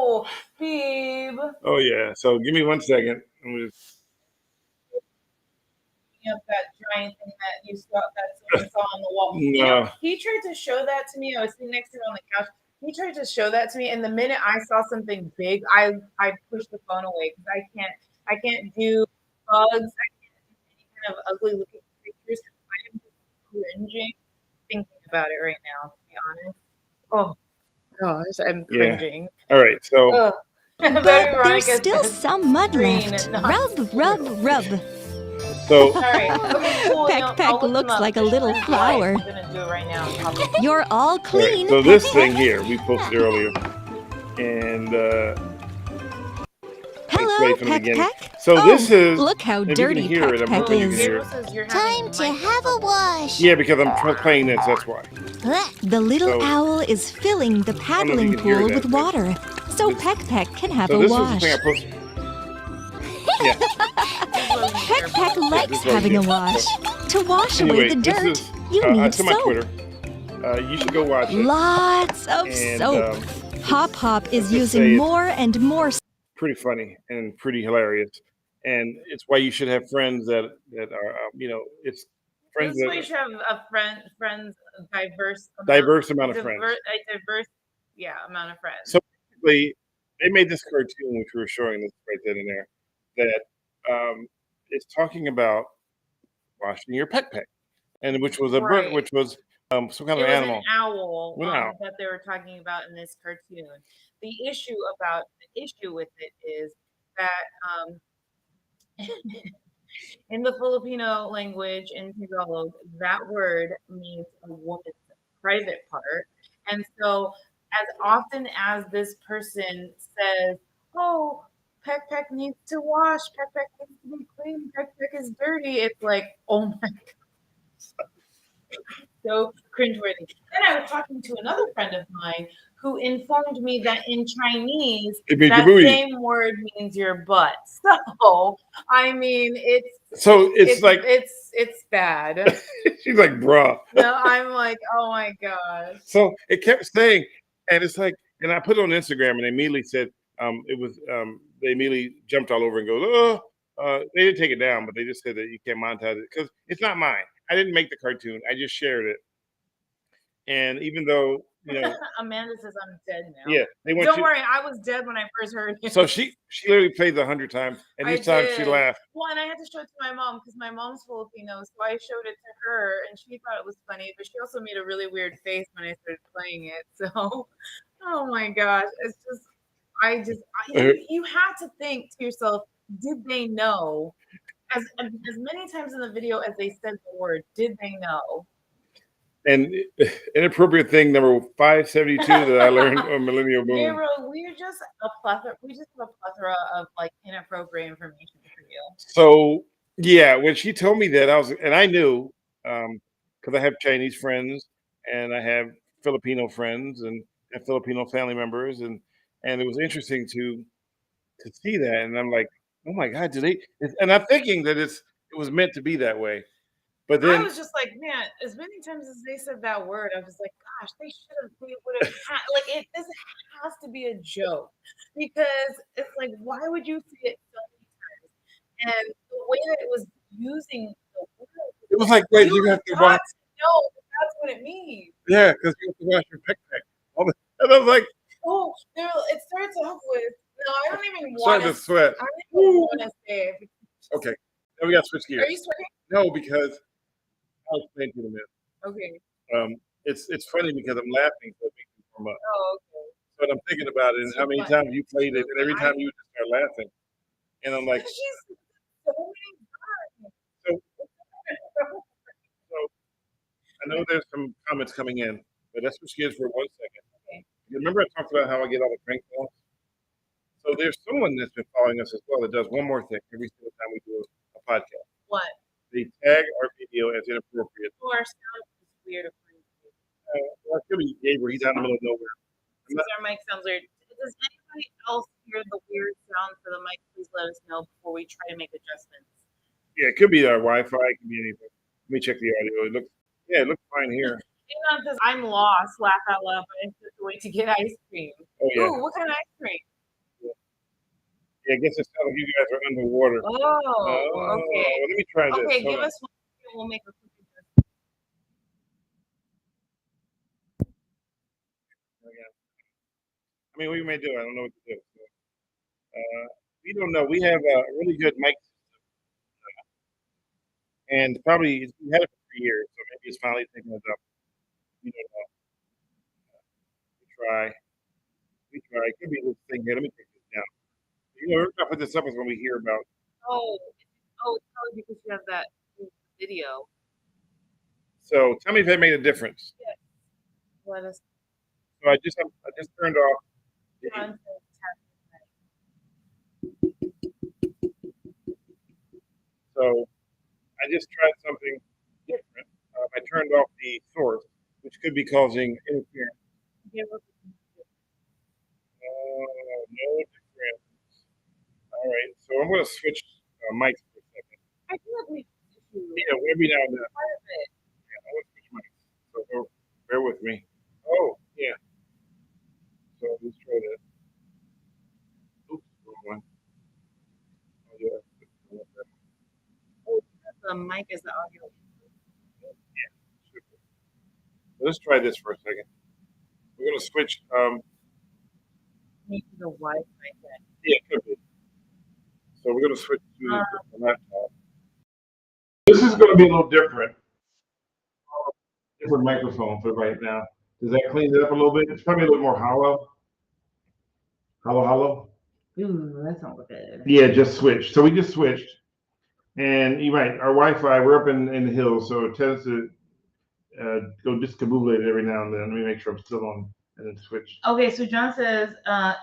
no, babe. Oh yeah. So give me 1 second. Up that giant thing that you saw on the wall. No. You know, he tried to show that to me. I was sitting next to him on the couch. He tried to show that to me, and the minute I saw something big, I pushed the phone away because I can't do bugs. I can't do any kind of ugly looking creatures. I am just cringing thinking about it right now, to be honest. Oh gosh, I'm cringing. Yeah. All right, so but there's still some mud left. Rub. So sorry. Okay, cool. Peck looks like a little flower. I'm gonna do it right now. You're all clean. Right, so this thing here we posted earlier, and hello, Peck. So this is look how dirty Peck is. Time to have a wash. Yeah, because I'm playing this. That's why. The little owl is filling the paddling pool with water, so Peck can have a wash. This is the thing I posted. Yeah. Peck likes having a wash. To wash away the dirt, you need soap. My Twitter. You should go watch it. Lots of soap. Hop is using more and more. Pretty funny and pretty hilarious, and it's why you should have friends that are it's friends. That's why you should have a friends diverse amount of friends. Amount of friends. So basically, they made this cartoon which we were showing this right then and there. That it's talking about washing your peck, and which was a bird, which was some kind of animal. An owl that they were talking about in this cartoon. The issue with it is that in the Filipino language, in Tagalog, that word means a woman's private part, and so as often as this person says, "Oh, Peck needs to wash. Peck needs to be clean. Peck is dirty." It's like, oh my God. So cringeworthy. Then I was talking to another friend of mine who informed me that in Chinese, that same word means your butt. So, I mean, it's bad. She's like, bruh. No, I'm like, oh my God. So it kept saying, and it's like, and I put it on Instagram and they immediately said, they immediately jumped all over and goes, they didn't take it down, but they just said that you can't monetize it because it's not mine. I didn't make the cartoon. I just shared it. And even though, Amanda says I'm dead now. Yeah. Don't worry, I was dead when I first heard it. So she literally played it 100 times, and each time she laughed. Well, and I had to show it to my mom because my mom's Filipino, so I showed it to her, and she thought it was funny, but she also made a really weird face when I started playing it. So, oh my gosh, it's just, you have to think to yourself, did they know? As many times in the video as they said the word, did they know? And inappropriate thing number 572 that I learned on Millennial Boom. Gabriel, we just have a plethora of like inappropriate information for you. So yeah, when she told me that, I knew because I have Chinese friends and I have Filipino friends and Filipino family members, and it was interesting to see that, and I'm like, oh my God, and I'm thinking that it was meant to be that way. But then I was just like, man, as many times as they said that word, I was like, gosh, they would have like this has to be a joke, because it's like, why would you say it so many times? And the way that it was using the word It was like, wait, you have to wash. No, that's what it means. Yeah, because you have to wash your peck. And I was like, oh, it starts off with, no, I don't even want to sweat. I don't even want to say it. Okay, now we got to switch gears. Are you sweating? No, because I'll explain to you in a minute. Okay. It's funny because I'm laughing, so it makes me warm up. Oh, okay. But I'm thinking about it and how many times you played it, and every time you just start laughing, and I'm like, She's so many times. So I know there's some comments coming in, but let's switch gears for 1 second. Okay. You remember I talked about how I get all the prank calls? So there's someone that's been following us as well that does one more thing every single time we do a podcast. What? They tag our video as inappropriate. Oh, our sound is weird. Well, it could be Gabriel. He's out in the middle of nowhere. Since our mic sounds weird, does anybody else hear the weird sound for the mic? Please let us know before we try to make adjustments. Yeah, it could be our Wi-Fi. It could be anything. Let me check the audio. It looks fine here. Because I'm lost, laugh out loud, but I have to wait to get ice cream. Oh yeah. Ooh, what kind of ice cream? Yeah, I guess it sounds like you guys are underwater. Oh, okay. Well, let me try this. Okay, Hold give on. us one. We'll make a quick adjustment. I mean, we may do. I don't know what to do. So, we don't know. We have a really good mic system, and probably we had it for 3 years, so maybe it's finally taking us up. We don't know. We try. It could be this thing here. Let me take this down. You know, we're gonna put this up is when we hear about. Oh, it's probably because you have that video. So tell me if that made a difference. Yes. Let us. So I just turned off. So I just tried something different. I turned off the source, which could be causing interference. No difference. All right, so I'm going to switch mics for a second. I feel like we. Yeah, every now and then. Part of it. Yeah, I want to switch mics. So bear with me. Oh, yeah. So let's try that. Oops, wrong one. Oh, yeah. Oh, the mic is the audio. Yeah. Super. Let's try this for a second. We're going to switch. Maybe the Wi-Fi then. Yeah, it could be. So we're going to switch to the laptop. This is going to be a little different. Different microphone for right now. Does that clean it up a little bit? It's probably a little more hollow. Hollow. Ooh, that sounds good. Yeah, just switched. So we just switched. And you're right, our Wi-Fi, we're up in the hills, so it tends to go discombobulated every now and then. Let me make sure I'm still on and then switch. Okay, so John says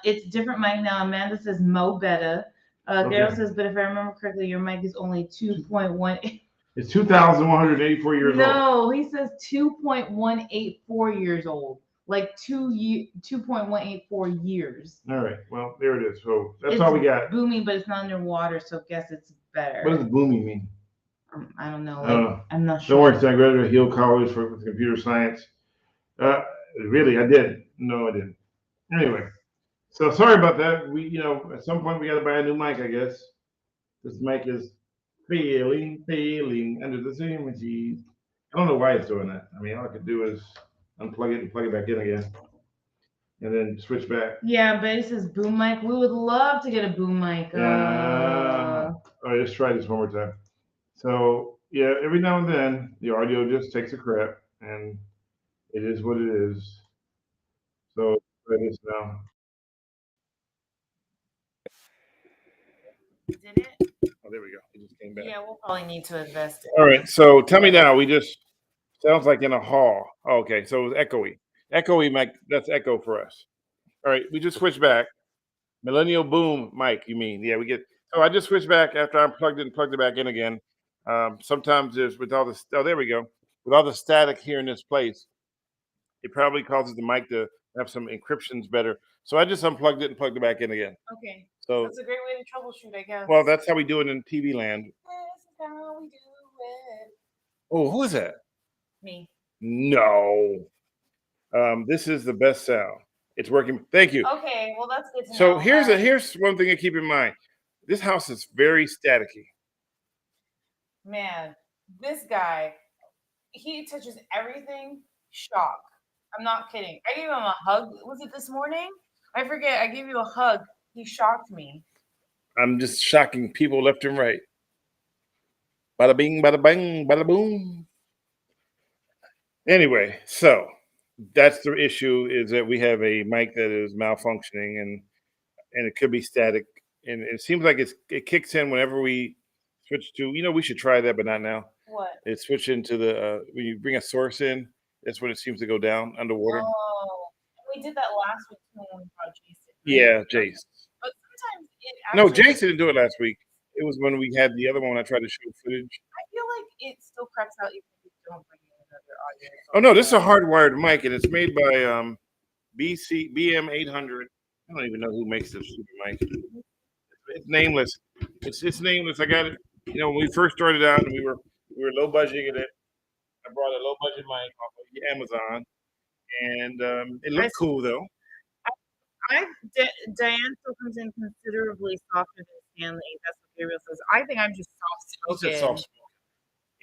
it's different mic now. Amanda says Mo better. Daryl says, but if I remember correctly, your mic is only 2.1. It's 2,184 years old. No, he says 2.184 years old. Like 2.184 years. All right. Well, there it is. So that's all we got. Booming, but it's not underwater, so I guess it's better. What does booming mean? I don't know. I don't know. I'm not sure. Don't worry, I graduated Hill College for computer science. Really, I did. No, I didn't. Anyway, so sorry about that. We, at some point we got to buy a new mic, I guess. This mic is failing under the sandwiches. I don't know why it's doing that. I mean, all I could do is unplug it and plug it back in again, and then switch back. Yeah, but it says boom mic. We would love to get a boom mic. All right, let's try this one more time. So yeah, every now and then the audio just takes a crap, and it is what it is. So try this now. Did it? Oh, there we go. It just came back. Yeah, we'll probably need to invest. All right. So tell me now. We just sounds like in a hall. Oh, okay. So it's echoey. Echoey mic. That's echo for us. All right. We just switched back. Millennial Boom mic. You mean? Yeah. We get. So I just switched back after I plugged it and plugged it back in again. Sometimes there's with all the. Oh, there we go. With all the static here in this place, it probably causes the mic to have some encryptions better. So I just unplugged it and plugged it back in again. Okay. So that's a great way to troubleshoot, I guess. Well, that's how we do it in TV land. This is how we do it. Oh, who is that? Me. No. This is the best sound. It's working. Thank you. Okay, well that's good to know. So here's one thing to keep in mind. This house is very staticky. Man. This guy, he touches everything. Shock. I'm not kidding. I gave him a hug. Was it this morning? I forget. I gave you a hug. He shocked me. I'm just shocking people left and right. Bada bing, bada bang, bada boom. Anyway, so that's the issue, is that we have a mic that is malfunctioning, and it could be static, and it seems like it kicks in whenever we switch to. We should try that, but not now. What? It switch into the when you bring a source in. That's when it seems to go down underwater. Oh, we did that last week too when we brought Jason. Yeah, Jace. But sometimes it No, actually, Jason didn't do it last week. It was when we had the other one. I tried to show footage. I feel like it still cracks out even if you don't bring in another audio. Oh no, this is a hardwired mic, and it's made by BM 800. I don't even know who makes this stupid mic. It's nameless. It's nameless. I got it. When we first started out, and we were low budgeting it. I brought a low budget mic off of Amazon, and it looked cool though. Diane still comes in considerably softer than Stanley. That's what Gabriel says. I think I'm just soft spoken. It's soft spoken.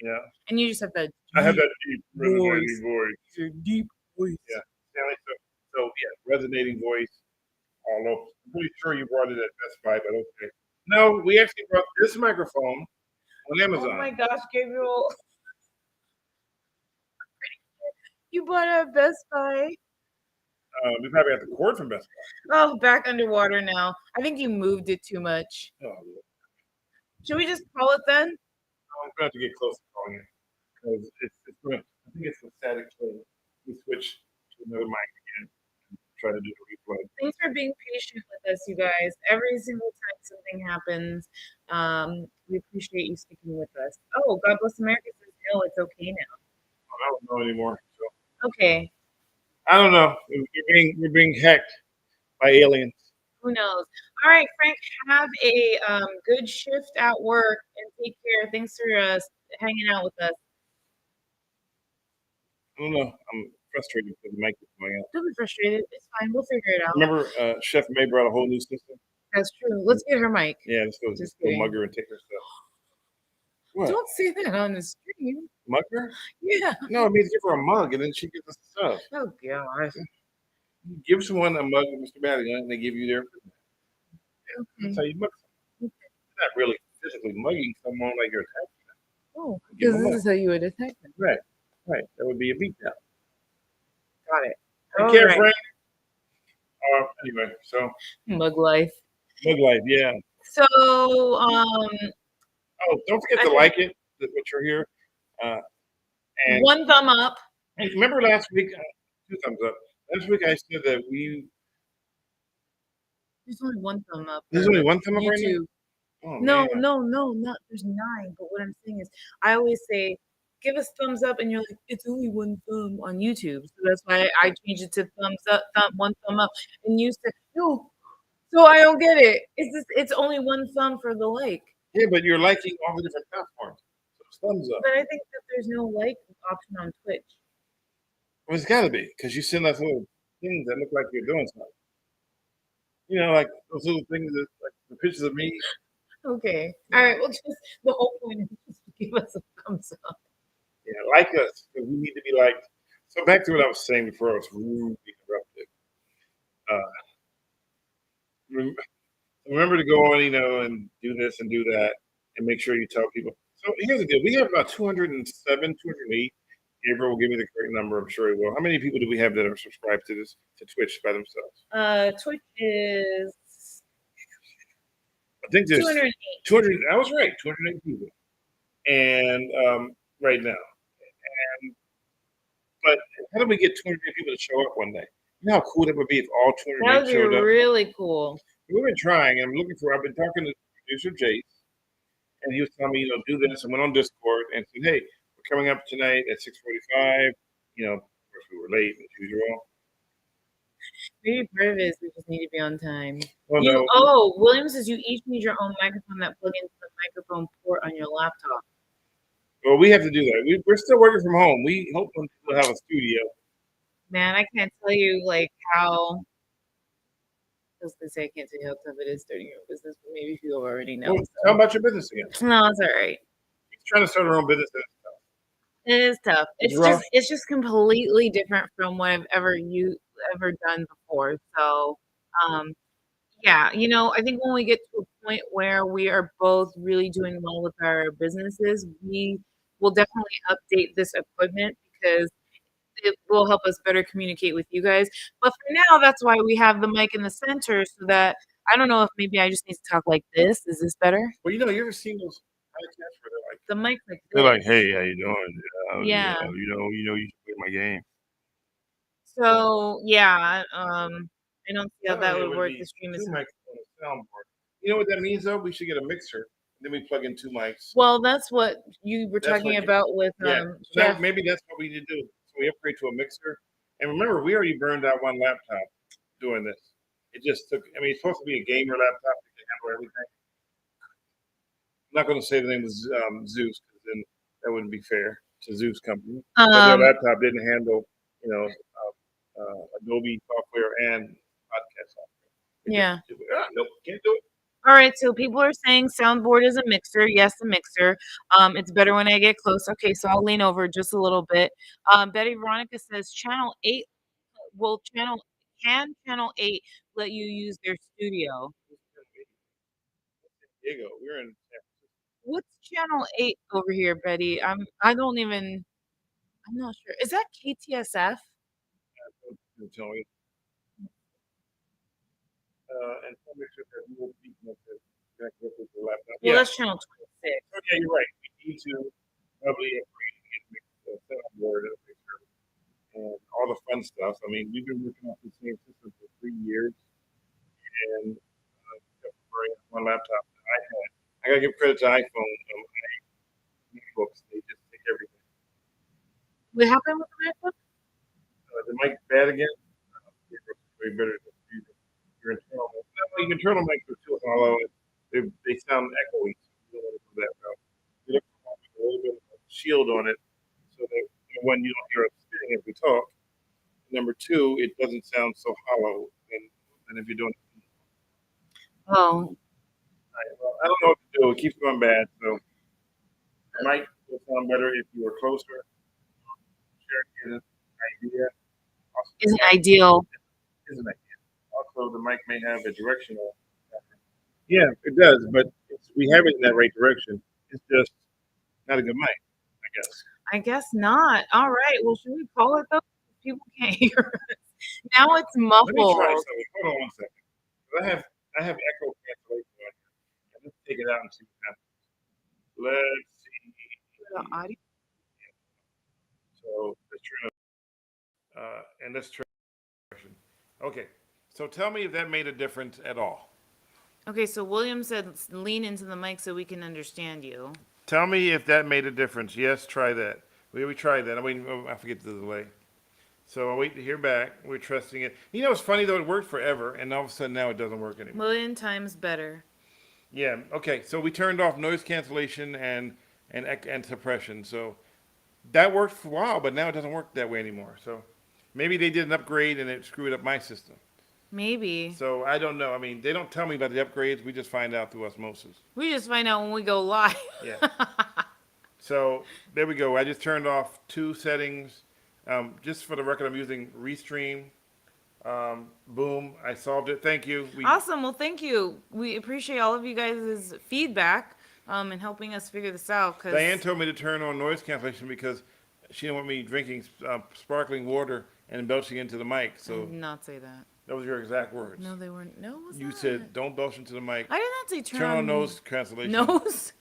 Yeah. And you just have that. I have that deep resonating voice. Your deep voice. Yeah. Stanley, so yeah, resonating voice. Although I'm pretty sure you brought it at Best Buy, but okay. No, we actually brought this microphone on Amazon. Oh my gosh, Gabriel. You bought it at Best Buy. We probably got the cord from Best Buy. Oh, back underwater now. I think you moved it too much. Oh, should we just call it then? I'm going to have to get close to calling it. Because I think it's a static play. We switch to another mic again and try to do the replay. Thanks for being patient with us, you guys. Every single time something happens, we appreciate you sticking with us. Oh, God Bless America says, no, it's okay now. I don't know anymore. So. Okay. I don't know. We're being hacked by aliens. Who knows? All right, Frank, have a good shift at work and take care. Thanks for hanging out with us. I don't know. I'm frustrated because the mic is going out. Don't be frustrated. It's fine. We'll figure it out. Remember, Chef May brought a whole new system? That's true. Let's get her mic. Yeah, let's go. Just go mug her and take her stuff. What? Don't say that on the stream. Mug her? Yeah. No, it means give her a mug and then she gets the stuff. Oh, gosh. You give someone a mug of Mr. Madigan and they give you their. Okay. That's how you mug someone. You're not really physically mugging someone like you're attacking them. Oh, because this is how you would attack them. Right. That would be a beatdown. Got it. Take care, Frank. Anyway, so. Mug life. Mug life, yeah. So, oh, don't forget to like it, what you're here. And one thumb up. And remember last week, 2 thumbs up. Last week I said that There's only one thumb up. There's only one thumb up right now? Oh, no, not. There's 9. But what I'm saying is, I always say, give us thumbs up, and you're like, it's only one thumb on YouTube. So that's why I changed it to thumbs up, one thumb up. And you said, no. So I don't get it. It's only one thumb for the like. Yeah, but you're liking all the different platforms. So it's thumbs up. But I think that there's no like option on Twitch. Well, it's got to be, because you send us little things that look like you're doing something. Like those little things that, like the pictures of me. Okay. All right. Well, just the whole point is just give us a thumbs up. Yeah, like us, because we need to be liked. So back to what I was saying before I was rudely interrupted. Remember to go on, and do this and do that, and make sure you tell people. So here's the deal: we have about 207, 208. Gabriel will give me the correct number. I'm sure he will. How many people do we have that are subscribed to Twitch by themselves? Twitch is. I think there's 208. 200. I was right. 208 people, and right now. But how do we get 208 people to show up one day? You know how cool that would be if all 208 showed up? That would be really cool. We've been trying, and I've been talking to producer Jace, and he was telling me, do this, and went on Discord and said, hey, we're coming up tonight at 6:45. Of course we were late as usual. Maybe part of it is we just need to be on time. Well, William says you each need your own microphone that plug into the microphone port on your laptop. Well, we have to do that. We're still working from home. We hope we'll have a studio. Man, I can't tell you how. I was gonna say I can't tell you how tough it is starting your own business, but maybe people already know. Well, tell about your business again. No, it's all right. He's trying to start our own business. It is tough. It's rough. It's just completely different from what I've ever done before. So, um, yeah, I think when we get to a point where we are both really doing well with our businesses, we will definitely update this equipment because it will help us better communicate with you guys. But for now, that's why we have the mic in the center so that I don't know if maybe I just need to talk like this. Is this better? Well, you ever seen those podcasts where The mic like they're like, this. "Hey, how you doing? Yeah. You should play my game." So yeah, I don't see how that Technically, it would would work. be The stream two is mics on a soundboard. You know what that means, though? We should get a mixer. Then we plug in two mics. well, that's what you were That's talking what. about with Yeah. So Jeff. maybe that's what we need to do. So we upgrade to a mixer. And remember, we already burned out one laptop doing this. It just took. I mean, it's supposed to be a gamer laptop that can handle everything. I'm not going to say the name was Zeus because then that wouldn't be fair to Zeus Company. But their laptop didn't handle, Adobe software and podcast software. Yeah. Nope, can't do it. All right, so people are saying soundboard is a mixer. Yes, a mixer. It's better when I get close. Okay, so I'll lean over just a little bit. Betty Veronica says channel 8 will channel 8 let you use their studio? Diego, we're in San Francisco. What's channel 8 over here, Betty? I'm not sure. Is that KTSF? Tell me. And some mixers have dual speak mixers connected with the laptop. Well, Yeah. that's channel 26. Oh, yeah, you're right. We need to probably upgrade and get a soundboard and a mixer and all the fun stuff. I mean, we've been working off the same system for 3 years, and one laptop, an iPad. I gotta give credit to iPhone. MacBooks, they just take everything. What happened with the MacBook? The mic bad again. Way better than your internal. Well, your internal mics are too hollow. They sound echoey. So you don't want to do that route. You look for a little bit of a shield on it, so that one, you don't hear us spitting as we talk. Number two, it doesn't sound so hollow than if you're doing it. Oh. Well, I don't know what to do. It keeps going bad. So the mic will sound better if you were closer. Sharing is an idea. Isn't ideal. Isn't it? Also, the mic may have a directional. Yeah, it does, but we have it in that right direction. It's just not a good mic, I guess. I guess not. All right. Well, should we call it though? People can't hear us. Now it's muffled. Let me try something. Hold on one second. I have echo cancellation on here. Let's take it out and see what happens. Let's see. The audio. So let's try. And let's try. Okay. So tell me if that made a difference at all. Okay, so William said lean into the mic so we can understand you. Tell me if that made a difference. Yes, try that. We tried that. I forget the delay. So I'll wait to hear back. We're trusting it. You know, it's funny though. It worked forever, and all of a sudden now it doesn't work anymore. Million times better. Yeah. Okay. So we turned off noise cancellation and suppression. So that worked for a while, but now it doesn't work that way anymore. So maybe they did an upgrade and it screwed up my system. Maybe. So I don't know. I mean, they don't tell me about the upgrades. We just find out through osmosis. We just find out when we go live. Yeah. So there we go. I just turned off two settings. Just for the record, I'm using Restream. Boom. I solved it. Thank you. Awesome. Well, thank you. We appreciate all of you guys' feedback and helping us figure this out. Diane told me to turn on noise cancellation because she didn't want me drinking sparkling water and belching into the mic. So I did not say that. That was your exact words. No, they weren't. No, it was You not. said don't belch into the mic. I did not say turn on nose cancellation. Nose?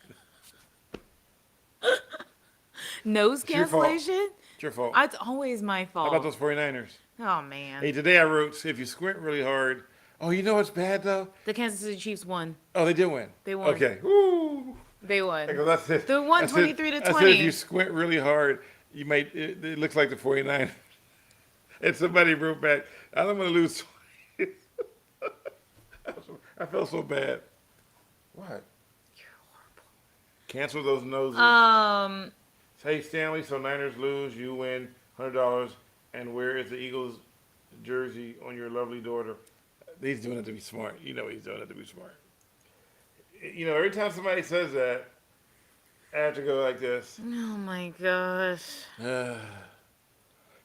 Nose cancellation? It's your fault. It's always my fault. How about those 49ers? Oh, man. Hey, today I wrote, if you squint really hard. Oh, you know what's bad, though? The Kansas City Chiefs won. Oh, they did win. They won. Okay. Woo! They won. That's it. They won 23-20. I said if you squint really hard, you might. It looks like the 49ers. And somebody wrote back, I don't want to lose. I felt so bad. What? You're horrible. Cancel those noses. Hey, Stanley, so Niners lose, you win $100. And where is the Eagles jersey on your lovely daughter? He's doing it to be smart. You know he's doing it to be smart. You know, every time somebody says that, I have to go like this. Oh my gosh.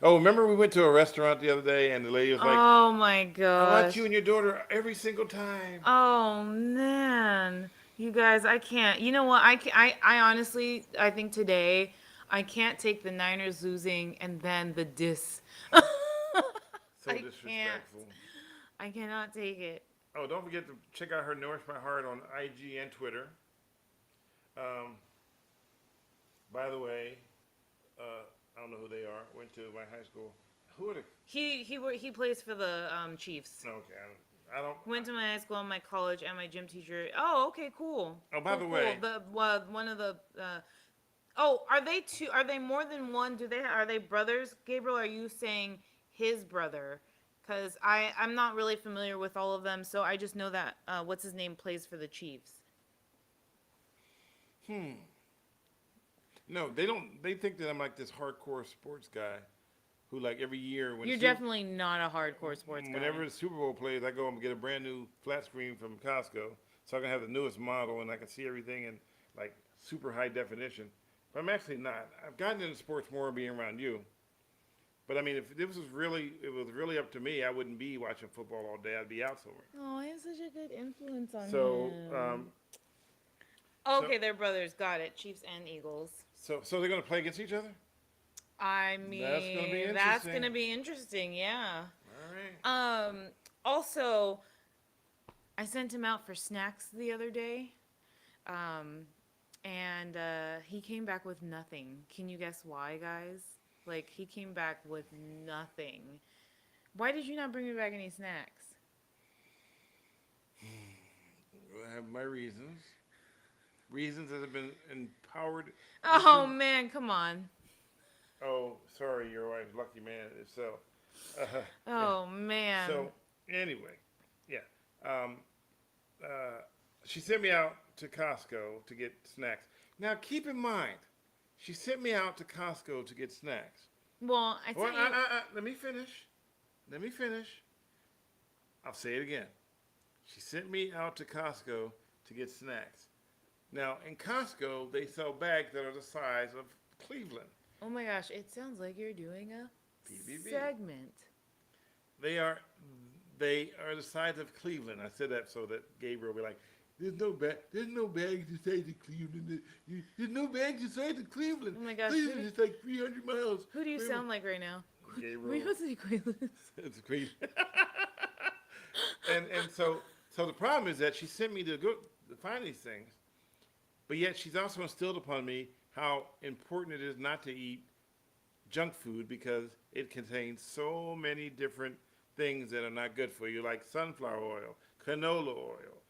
Oh, remember we went to a restaurant the other day and the lady was like, Oh my I watch gosh. you and your daughter every single time. Oh man. You guys, I can't. You know what? I honestly, I think today I can't take the Niners losing and then the diss. So I can't. disrespectful. I cannot take it. Oh, don't forget to check out her Nourish My Heart on IG and Twitter. Um, by the way, I don't know who they are. Went to my high school. Who are the? He plays for the Chiefs. Okay, I don't. Went to my high school, my college, and my gym teacher. Oh, okay, cool. Oh, by Cool, the way, the one of the. Oh, are they two? Are they more than one? Are they brothers? Gabriel, are you saying his brother? Because I'm not really familiar with all of them, so I just know that what's his name plays for the Chiefs. No, they don't. They think that I'm like this hardcore sports guy, who like every year when You're definitely not a hardcore sports guy. whenever the Super Bowl plays, I go and get a brand new flat screen from Costco, so I can have the newest model and I can see everything in like super high definition. But I'm actually not. I've gotten into sports more being around you. But I mean, if it was really up to me, I wouldn't be watching football all day. I'd be out somewhere. Oh, I have such a good influence on So, him. Okay, they're brothers. Got it. Chiefs and Eagles. so they're going to play against each other. I mean, that's gonna be interesting. Yeah. All right. Also, I sent him out for snacks the other day, and he came back with nothing. Can you guess why, guys? Like, he came back with nothing. Why did you not bring me back any snacks? I have my reasons. Reasons that have been empowered. Oh man, come on. Oh, sorry, your wife's lucky man. If so. Oh man. So anyway, yeah. She sent me out to Costco to get snacks. Now keep in mind, she sent me out to Costco to get snacks. Well, I tell you. Let me finish. Let me finish. I'll say it again. She sent me out to Costco to get snacks. Now, in Costco, they sell bags that are the size of Cleveland. Oh my gosh, it sounds like you're doing a PBB. segment. They are the size of Cleveland. I said that so that Gabriel will be like, There's no bags the size of Cleveland. There's no bags the size of Cleveland. Oh my gosh. Cleveland is like 300 miles. Who do you sound like right now? Gabriel. It's It's crazy. and so the problem is that she sent me to find these things, but yet she's also instilled upon me how important it is not to eat junk food because it contains so many different things that are not good for you, like sunflower oil, canola oil,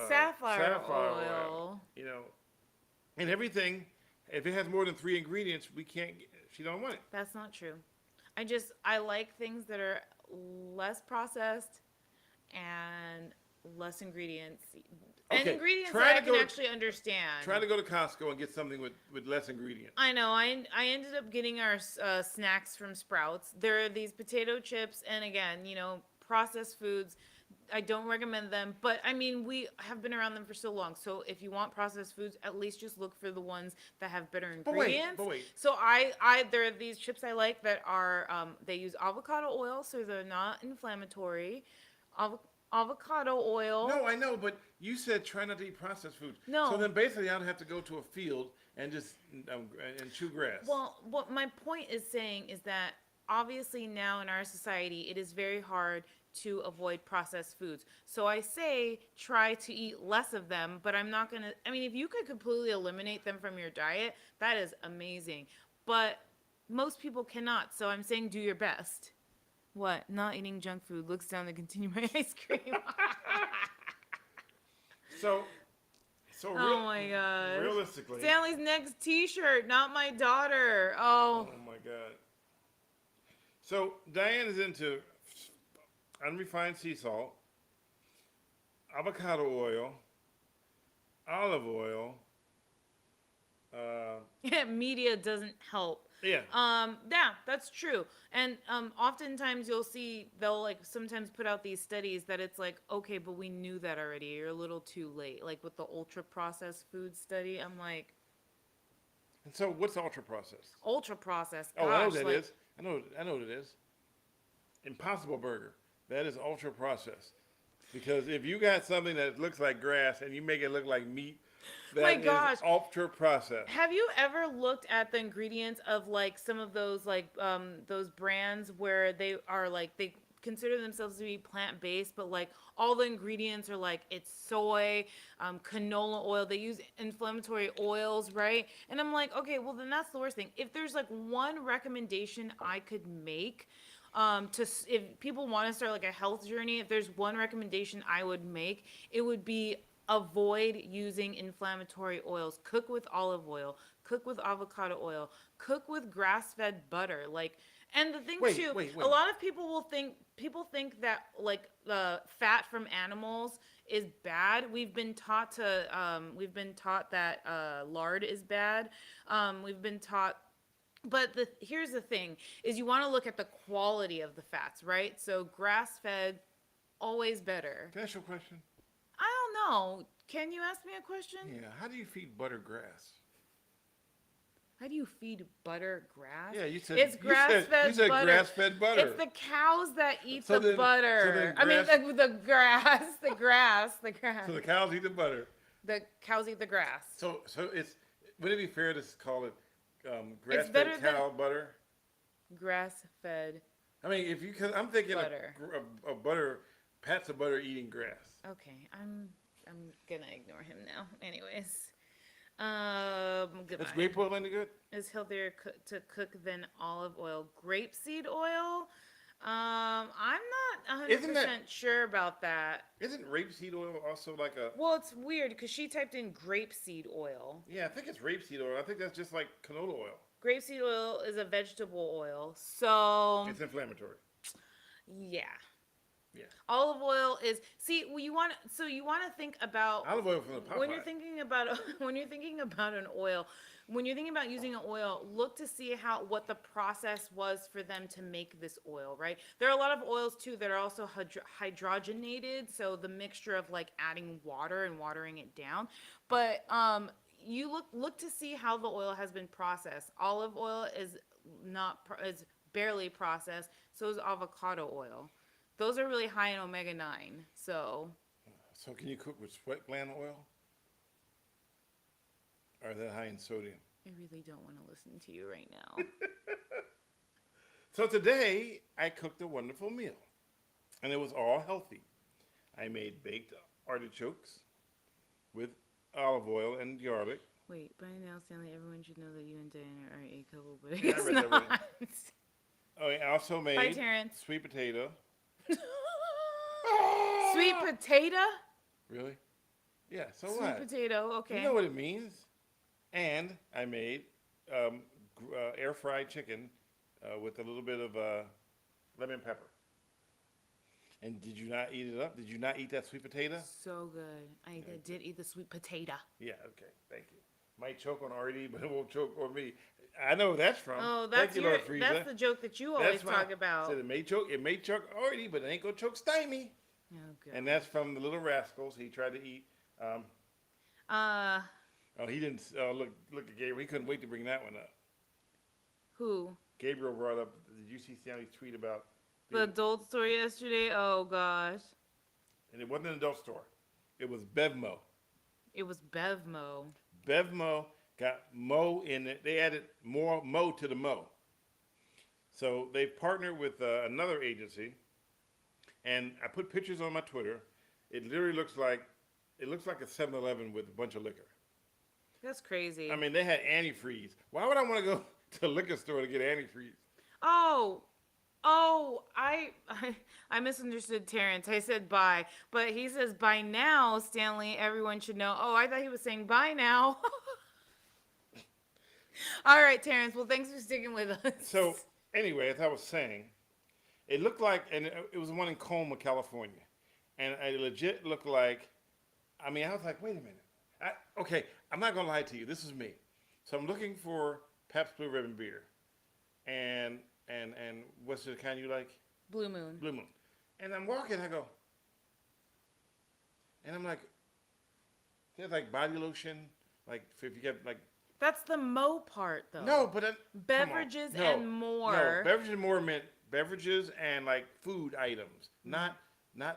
Safflower oil. You know, and everything. If it has more than 3 ingredients, she don't want it. That's not true. I like things that are less processed and less ingredients. And Okay, ingredients that I can actually understand. Try to go to Costco and get something with less ingredients. I know. I ended up getting our snacks from Sprouts. There are these potato chips, and again, processed foods. I don't recommend them, but I mean, we have been around them for so long. So if you want processed foods, at least just look for the ones that have better ingredients. But wait. So there are these chips I like that are they use avocado oil, so they're not inflammatory. Avocado oil. No, I know, but you said try not to eat processed foods. No. So then basically I'd have to go to a field and just and chew grass. Well, what my point is saying is that obviously now in our society, it is very hard to avoid processed foods. So I say try to eat less of them, but I'm not going to, if you could completely eliminate them from your diet, that is amazing. But most people cannot. So I'm saying do your best. What? Not eating junk food. Looks down to continue my ice cream. So oh my gosh. Realistically. Stanley's next t-shirt, not my daughter. Oh my God. So Diane is into unrefined sea salt, avocado oil, olive oil. Media doesn't help. Yeah. Yeah, that's true. And oftentimes they'll sometimes put out these studies that it's like, okay, but we knew that already. You're a little too late. Like with the ultra processed food study, I'm like, And so, what's ultra processed? Ultra processed. Oh, I know Gosh, what that is. I know what it is. Impossible Burger. That is ultra processed. Because if you got something that looks like grass and you make it look like meat, that is ultra processed. Have you ever looked at the ingredients of like some of those like those brands where they are like they consider themselves to be plant-based, but like all the ingredients are like it's soy, canola oil. They use inflammatory oils, right? And I'm like, okay, well then that's the worst thing. If there's like one recommendation I could make, if people want to start like a health journey, if there's one recommendation I would make, it would be avoid using inflammatory oils. Cook with olive oil. Cook with avocado oil. Cook with grass-fed butter. Like, and the thing too, a lot of people think that like fat from animals is bad. We've been taught that lard is bad. We've been taught. But here's the thing, is you want to look at the quality of the fats, right? So grass-fed, always better. Can I ask you a question? I don't know. Can you ask me a question? Yeah. How do you feed butter grass? How do you feed butter grass? Yeah, you said it's grass-fed butter. You said grass-fed butter. It's the cows that eat the butter. I mean, the grass. So the cows eat the butter. The cows eat the grass. So it's would it be fair to call it grass-fed cow butter? Grass-fed. I mean, if you, cause I'm thinking butter. of butter, pats of butter eating grass. Okay, I'm gonna ignore him now. Anyways, goodbye. Is grape oil any good? It's healthier to cook than olive oil. Grapeseed oil. I'm not 100% sure about that. Isn't rapeseed oil also like a? Well, it's weird because she typed in grapeseed oil. Yeah, I think it's rapeseed oil. I think that's just like canola oil. Grapeseed oil is a vegetable oil, so it's inflammatory. Yeah. Yeah. Olive oil is you want to think about olive oil from the Popeye. When you're thinking about an oil, when you're thinking about using an oil, look to see what the process was for them to make this oil, right? There are a lot of oils too that are also hydrogenated, so the mixture of like adding water and watering it down. But you look to see how the oil has been processed. Olive oil is barely processed, so is avocado oil. Those are really high in omega-9. So can you cook with sweat gland oil? Or is that high in sodium? I really don't want to listen to you right now. So today, I cooked a wonderful meal. And it was all healthy. I made baked artichokes with olive oil and garlic. Wait, by now, Stanley, everyone should know that you and Diane are a couple, but it's not. Oh, I also made sweet potato. Sweet potato? Really? Yeah, so sweet what? Sweet potato, okay. You know what it means. And I made air-fried chicken with a little bit of lemon pepper. And did you not eat it up? Did you not eat that sweet potato? So good. I did eat the sweet potato. Yeah, okay. Thank you. Might choke on RD, but it won't choke on me. I know where that's from. Oh, that's the joke that you always talk about. Said it may choke RD, but it ain't gonna choke Stymie. Oh, good. And that's from the Little Rascals. He tried to eat. Oh, he didn't. Look at Gabriel. He couldn't wait to bring that one up. Who? Gabriel brought up. Did you see Stanley's tweet about the adult store yesterday? Oh gosh. And it wasn't an adult store. It was Bevmo. It was Bevmo. Bevmo got Mo in it. They added more Mo to the Mo. So they partnered with another agency, and I put pictures on my Twitter. It literally looks like a 7-Eleven with a bunch of liquor. That's crazy. I mean, they had antifreeze. Why would I want to go to a liquor store to get antifreeze? Oh, I misunderstood Terrence. I said bye, but he says by now, Stanley, everyone should know. Oh, I thought he was saying bye now. All right, Terrence. Well, thanks for sticking with us. So anyway, as I was saying, it looked like, and it was one in Colma, California, and it legit looked like, I mean, I was like, wait a minute. Okay, I'm not gonna lie to you. This is me. So I'm looking for Pabst Blue Ribbon beer, and what's the kind you like? Blue Moon. Blue Moon. And I'm walking, I go, and I'm like, there's like body lotion, like if you get like That's the mo part, though. No, but beverages and more. No, beverages and more meant beverages and like food items, not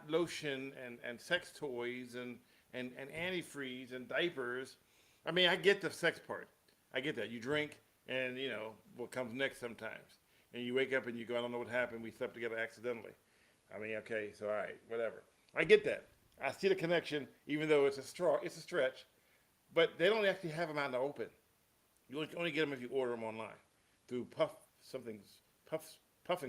lotion and sex toys and antifreeze and diapers. I mean, I get the sex part. I get that. You drink and what comes next sometimes. And you wake up and you go, I don't know what happened. We slept together accidentally. I mean, okay, so all right, whatever. I get that. I see the connection, even though it's a stretch. But they don't actually have them out in the open. You only get them if you order them online through Puff and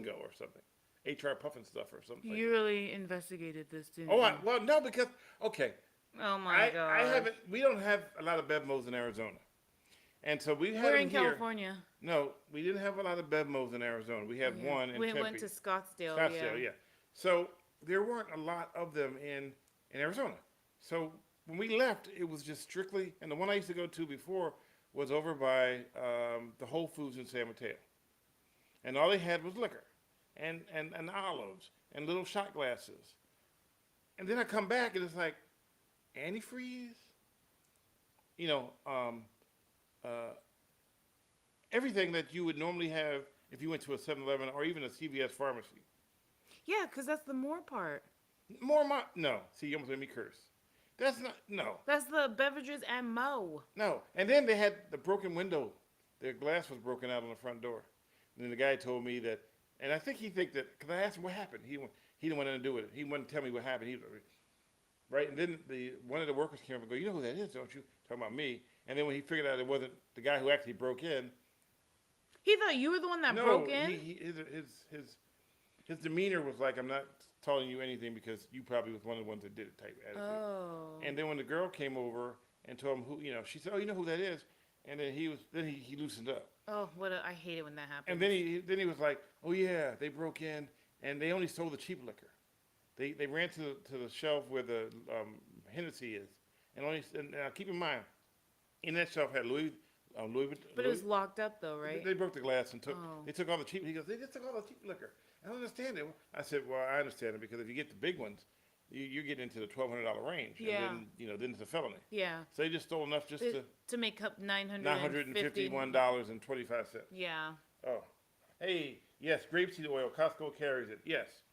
Go or something, HR Puff and Stuff or something. You really investigated this, didn't you? you? No, because okay. Oh my God. I haven't. We don't have a lot of BevMos in Arizona, and so we have. We're in California. No, we didn't have a lot of BevMos in Arizona. We had one in Tempe. We went to Scottsdale. Yeah. So there weren't a lot of them in Arizona. So when we left, it was just strictly, and the one I used to go to before was over by the Whole Foods in San Mateo. And all they had was liquor and olives and little shot glasses. And then I come back and it's like, antifreeze? Everything that you would normally have if you went to a 7-Eleven or even a CVS pharmacy. Yeah, because that's the more part. No. See, you almost made me curse. That's not, no. That's the beverages and mo. No. And then they had the broken window. Their glass was broken out on the front door. And then the guy told me that, and I think he think that, because I asked him what happened. He didn't want nothing to do with it. He wouldn't tell me what happened. Right? And then one of the workers came up and go, you know who that is, don't you? Talking about me. And then when he figured out it wasn't the guy who actually broke in. He thought you were the one that broke in? His demeanor was like, I'm not telling you anything because you probably was one of the ones that did it type attitude. Oh. And then when the girl came over and told him who, she said, oh, you know who that is? And then he loosened up. Oh, I hate it when that happens. And then he was like, oh yeah, they broke in and they only sold the cheap liquor. They ran to the shelf where the Hennessy is, and keep in mind, in that shelf had Louis. But it was locked up though, right? They broke the glass and they took all the cheap. He goes, they just took all the cheap liquor. I don't understand it. I said, well, I understand it because if you get the big ones, you get into the $1,200 range. Yeah. And then it's a felony. Yeah. So they just stole enough just to make up $951.25. Yeah. Oh, hey, yes, grapeseed oil. Costco carries it. Yes.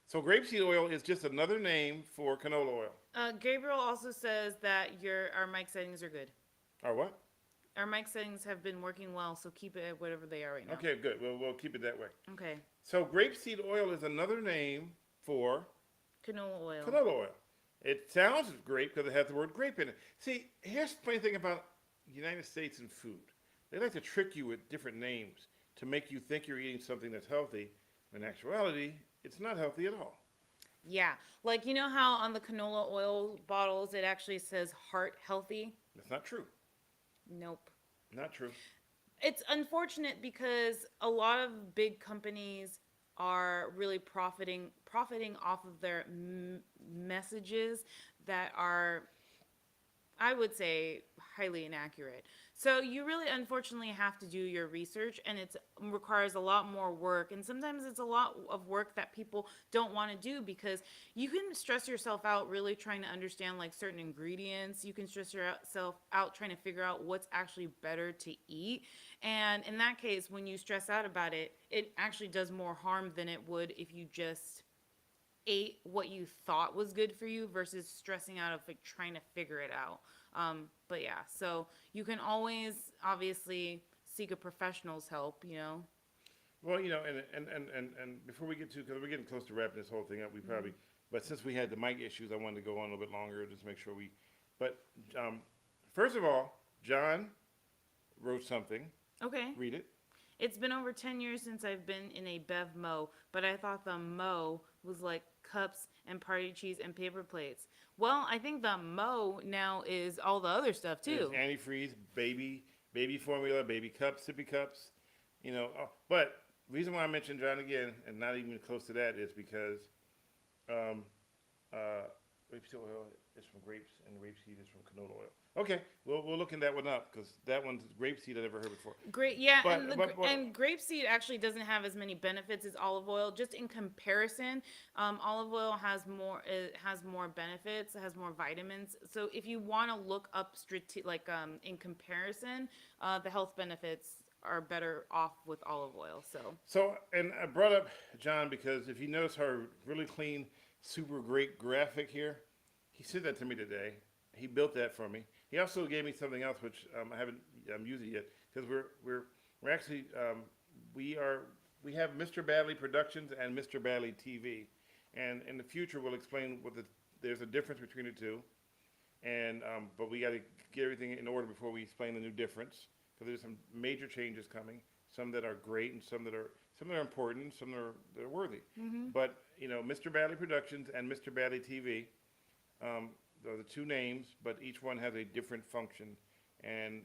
So grapeseed oil is just another name for canola oil. Gabriel also says that our mic settings are good. Our what? Our mic settings have been working well, so keep it at whatever they are right now. Okay, good. We'll keep it that way. Okay. So grapeseed oil is another name for canola oil. Canola oil. It sounds great because it has the word grape in it. See, here's the funny thing about the United States and food. They like to trick you with different names to make you think you're eating something that's healthy. In actuality, it's not healthy at all. Yeah. Like, you know how on the canola oil bottles it actually says heart healthy? That's not true. Nope. Not true. It's unfortunate because a lot of big companies are really profiting off of their messages that are, I would say, highly inaccurate. So you really unfortunately have to do your research, and it requires a lot more work, and sometimes it's a lot of work that people don't want to do because you can stress yourself out really trying to understand like certain ingredients. You can stress yourself out trying to figure out what's actually better to eat, and in that case, when you stress out about it, it actually does more harm than it would if you just ate what you thought was good for you versus stressing out of like trying to figure it out. But yeah, so you can always obviously seek a professional's help, Well, and before we get to, because we're getting close to wrapping this whole thing up, we probably, but since we had the mic issues, I wanted to go on a little bit longer, just make sure first of all, John wrote something. Okay. Read it. It's been over 10 years since I've been in a Bev Mo, but I thought the Mo was like cups and party cheese and paper plates. Well, I think the Mo now is all the other stuff too. There's antifreeze, baby formula, baby cups, sippy cups, But the reason why I mentioned John again, and not even close to that, is because rapeseed oil is from grapes and rapeseed is from canola oil. Okay, we'll look in that one up because that one's grapeseed I never heard before. Great, yeah, But, and grapeseed actually doesn't have as many benefits as olive oil. Just in comparison, olive oil has more. It has more benefits. It has more vitamins. So if you want to look up in comparison, the health benefits are better off with olive oil. So, and I brought up John because if you notice our really clean, super great graphic here, he sent that to me today. He built that for me. He also gave me something else which I haven't used it yet because we're actually we have Mr. Badley Productions and Mr. Badley TV, and in the future we'll explain there's a difference between the two, and but we got to get everything in order before we explain the new difference because there's some major changes coming, some that are great and some that are important, some that are worthy. But Mr. Badley Productions and Mr. Badley TV. Are the two names, but each one has a different function and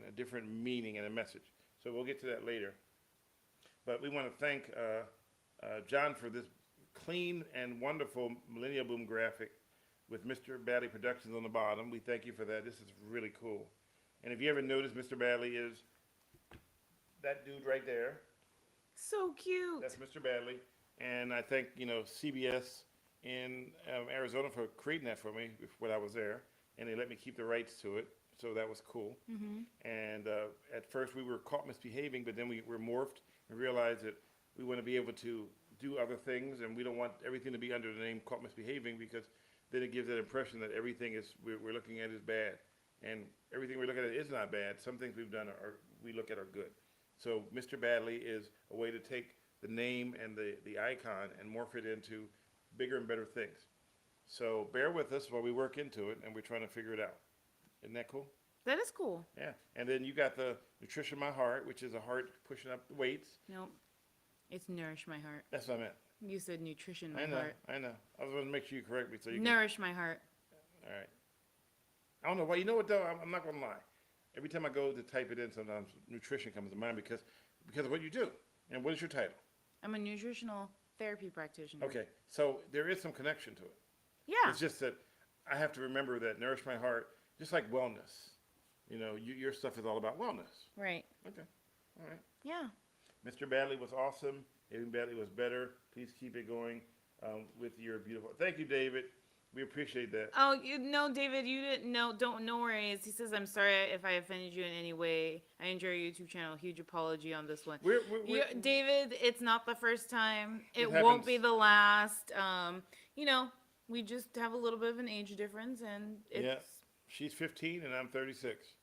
a different meaning and a message. So we'll get to that later. But we want to thank John for this clean and wonderful Millennial Boom graphic with Mr. Badley Productions on the bottom. We thank you for that. This is really cool. And if you ever notice, Mr. Badley is that dude right there. So cute. That's Mr. Badley. And I thank, CBS in Arizona for creating that for me when I was there, and they let me keep the rights to it, so that was cool. And at first we were caught misbehaving, but then we were morphed and realized that we want to be able to do other things, and we don't want everything to be under the name caught misbehaving because then it gives that impression that everything we're looking at is bad, and everything we're looking at is not bad. Some things we've done we look at are good. So Mr. Badley is a way to take the name and the icon and morph it into bigger and better things. So bear with us while we work into it, and we're trying to figure it out. Isn't that cool? That is cool. Yeah. And then you got the Nutrition My Heart, which is a heart pushing up the weights. Nope. It's Nourish My Heart. That's what I meant. You said Nutrition My Heart. I know. I was going to make sure you correct me so you Nourish My Heart. All right. I don't know why. You know what, though? I'm not going to lie. Every time I go to type it in, sometimes nutrition comes to mind because of what you do. And what is your title? I'm a nutritional therapy practitioner. Okay, so there is some connection to it. Yeah. It's just that I have to remember that Nourish My Heart, just like wellness, your stuff is all about wellness. Right. Okay, all right. Yeah. Mr. Badley was awesome. David Badley was better. Please keep it going with your beautiful. Thank you, David. We appreciate that. Oh, David, you didn't know. No worries. He says, I'm sorry if I offended you in any way. I enjoy your YouTube channel. Huge apology on this one. David, it's not the first time. It won't be the last. We just have a little bit of an age difference, and it's. Yeah, she's 15 and I'm 36.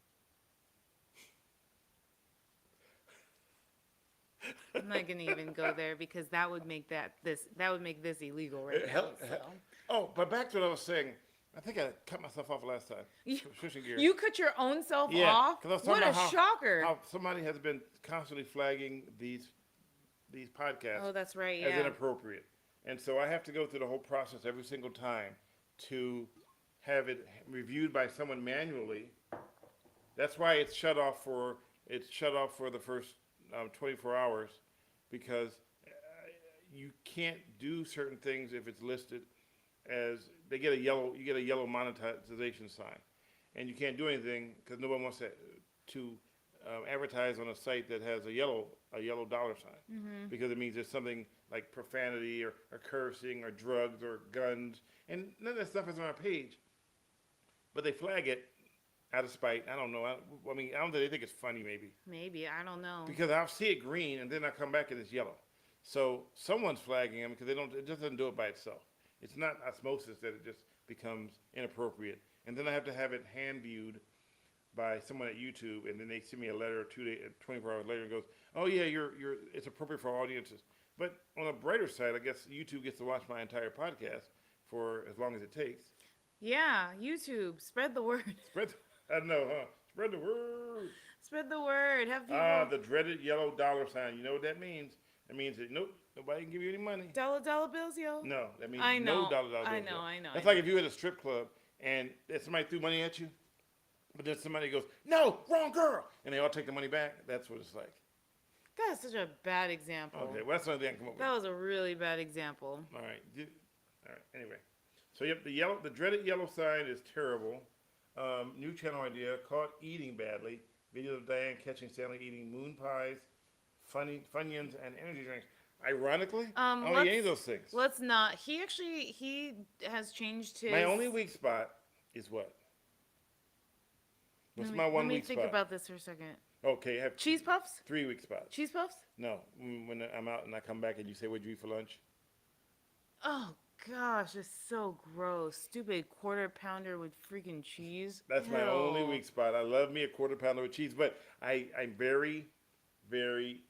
I'm not gonna even go there because that would make this illegal right now. So. Oh, but back to what I was saying. I think I cut myself off last time. Switching gears. You cut your own self off? Yeah, because I was talking about shocker! How somebody has been constantly flagging these podcasts. Oh, that's right. As inappropriate, and so I have to go through the whole process every single time to have it reviewed by someone manually. That's why it's shut off for the first 24 hours, because you can't do certain things if it's listed as you get a yellow monetization sign, and you can't do anything because no one wants to advertise on a site that has a yellow dollar sign, because it means there's something like profanity or cursing or drugs or guns, and none of that stuff is on our page, but they flag it out of spite. I don't know. I don't think they think it's funny. Maybe I don't know, because I'll see it green and then I come back and it's yellow. So someone's flagging them because it just doesn't do it by itself. It's not osmosis that it just becomes inappropriate. And then I have to have it hand viewed by someone at YouTube, and then they send me a letter 24 hours later and goes, oh yeah, it's appropriate for all audiences. But on a brighter side, I guess YouTube gets to watch my entire podcast for as long as it takes. Yeah, YouTube, spread the word. I know, huh? Spread the word. Spread the word. Have people. The dreaded yellow dollar sign. You know what that means? That means that nobody can give you any money. Dollar bills, yo. No, that means no dollar bills. I know. That's like if you were at a strip club and somebody threw money at you, but then somebody goes, no, wrong girl, and they all take the money back. That's what it's like. That's such a bad example. Okay, well, that's another thing I can come up with. That was a really bad example. All right. Anyway, so yep, the dreaded yellow sign is terrible. New channel idea, caught eating badly. Video of Diane catching Stanley eating moon pies, Funyuns, and energy drinks. Ironically, I don't eat any of those things. Let's not. He has changed his. My only weak spot is what? What's my one weak spot? Let me think about this for a second. Okay, I have cheese puffs? 3 weak spots. Cheese puffs? No, when I'm out and I come back and you say, "What'd you eat for lunch?" Oh gosh, it's so gross. Stupid quarter pounder with freaking cheese. That's my only weak spot. I love me a quarter pounder with cheese, but I'm very, very.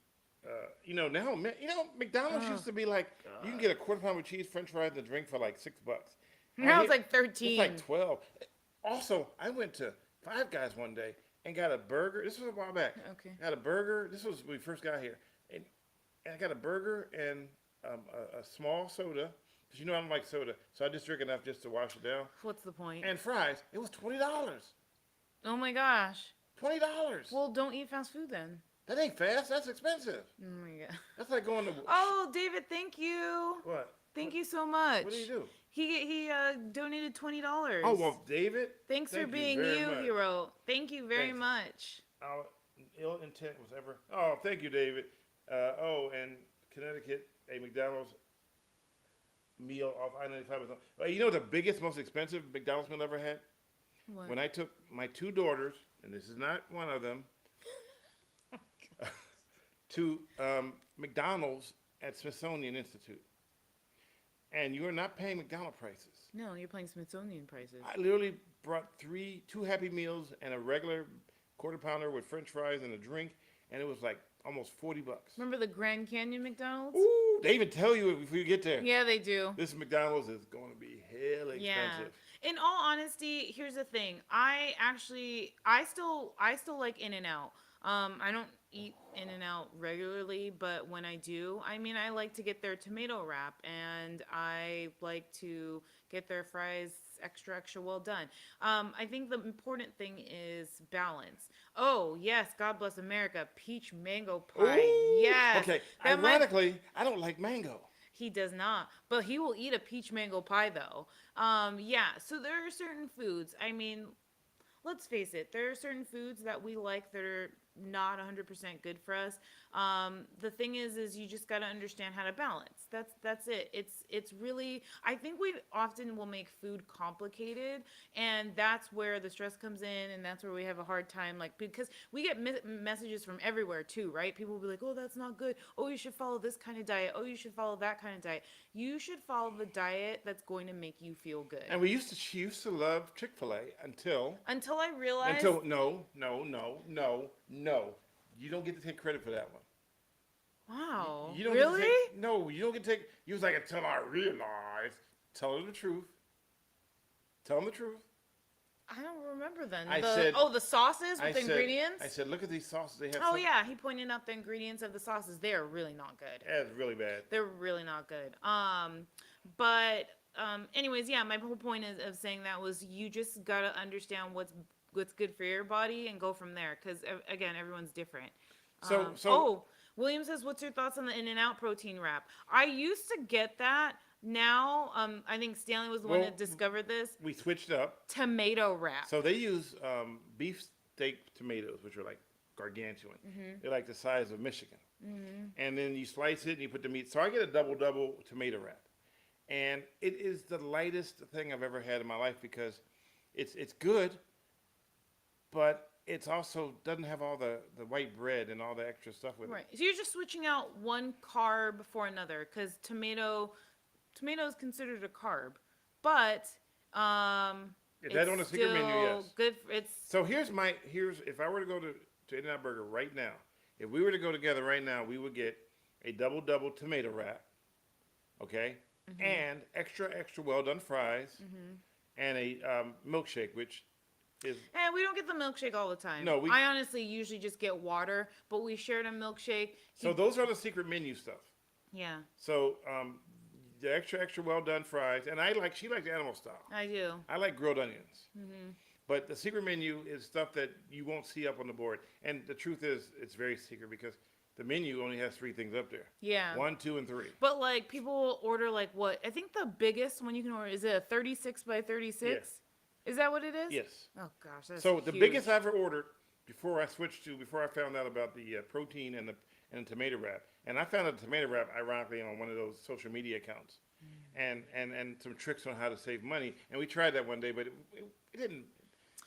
Now, McDonald's used to be like, you can get a quarter pounder with cheese, French fries, and a drink for like $6. Now it's like 13. It's like 12. Also, I went to Five Guys one day and got a burger. This was a while back. Okay. Got a burger. This was when we first got here, and I got a burger and a small soda. Because I don't like soda, so I just drink enough just to wash it down. What's the point? And fries. It was $20. Oh my gosh. $20. Well, don't eat fast food then. That ain't fast. That's expensive. Oh my god. That's like going to. Oh, David, thank you. What? Thank you so much. What did he do? He donated $20. Oh well, David. Thanks for being you, hero. Thank you very much. Our ill intent was ever. Oh, thank you, David. And Connecticut, a McDonald's meal off I-95. You know the biggest, most expensive McDonald's meal I ever had? What? When I took my 2 daughters, and this is not one of them, to McDonald's at Smithsonian Institute. And you are not paying McDonald's prices. No, you're paying Smithsonian prices. I literally brought 2 Happy Meals and a regular quarter pounder with French fries and a drink, and it was like almost $40. Remember the Grand Canyon McDonald's? Ooh, they even tell you before you get there. Yeah, they do. This McDonald's is going to be hell expensive. Yeah. In all honesty, here's the thing. I still like In-N-Out. I don't eat In-N-Out regularly, but when I do, I like to get their tomato wrap, and I like to get their fries extra well done. I think the important thing is balance. Oh yes, God bless America, peach mango pie. Ooh, yes. Okay. Ironically, I don't like mango. He does not, but he will eat a peach mango pie though. Yeah. So there are certain foods. Let's face it, there are certain foods that we like that are not 100% good for us. The thing is you just got to understand how to balance. That's it. It's really, I think we often will make food complicated, and that's where the stress comes in, and that's where we have a hard time, because we get messages from everywhere too, right? People will be like, oh, that's not good. Oh, you should follow this kind of diet. Oh, you should follow that kind of diet. You should follow the diet that's going to make you feel good. And she used to love Chick-fil-A until I realized. No. You don't get to take credit for that one. Wow. You don't really? You don't get to take. You was like, until I realized. Tell her the truth. Tell them the truth. I don't remember then. The sauces with the ingredients? I said, look at these sauces they have. Oh, yeah. He pointed out the ingredients of the sauces. They're really not good. Yeah, it's really bad. They're really not good. But anyways, yeah, my whole point of saying that was you just got to understand what's good for your body and go from there. Because, again, everyone's different. William says, what's your thoughts on the In-N-Out protein wrap? I used to get that. Now, I think Stanley was the one that discovered this. We switched up. Tomato wrap. So they use beef steak tomatoes, which are like gargantuan. Mm-hmm. They're like the size of Michigan. Mm-hmm. And then you slice it and you put the meat. So I get a double tomato wrap. And it is the lightest thing I've ever had in my life because it's good, but it's also doesn't have all the white bread and all the extra stuff with it. Right. So you're just switching out one carb for another because tomato is considered a carb, but is that on the secret menu? Yes. Good. So here's if I were to go to In-N-Out Burger right now, if we were to go together right now, we would get a double tomato wrap, okay, mm-hmm. and extra well done fries, mm-hmm. and a milkshake, which is. And we don't get the milkshake all the time. No, I honestly usually just get water, but we shared a milkshake. So those are the secret menu stuff. Yeah. So the extra well done fries, and she likes animal style. I do. I like grilled onions. Mm-hmm. But the secret menu is stuff that you won't see up on the board. And the truth is, it's very secret because the menu only has 3 things up there. Yeah. 1, 2, and 3. But people order what? I think the biggest one you can order is a 36 by 36. Is that what it is? Yes. Oh gosh, that's So the huge. biggest I ever ordered before I found out about the protein and the tomato wrap, and I found out the tomato wrap ironically on one of those social media accounts, and some tricks on how to save money, and we tried that one day, but it didn't.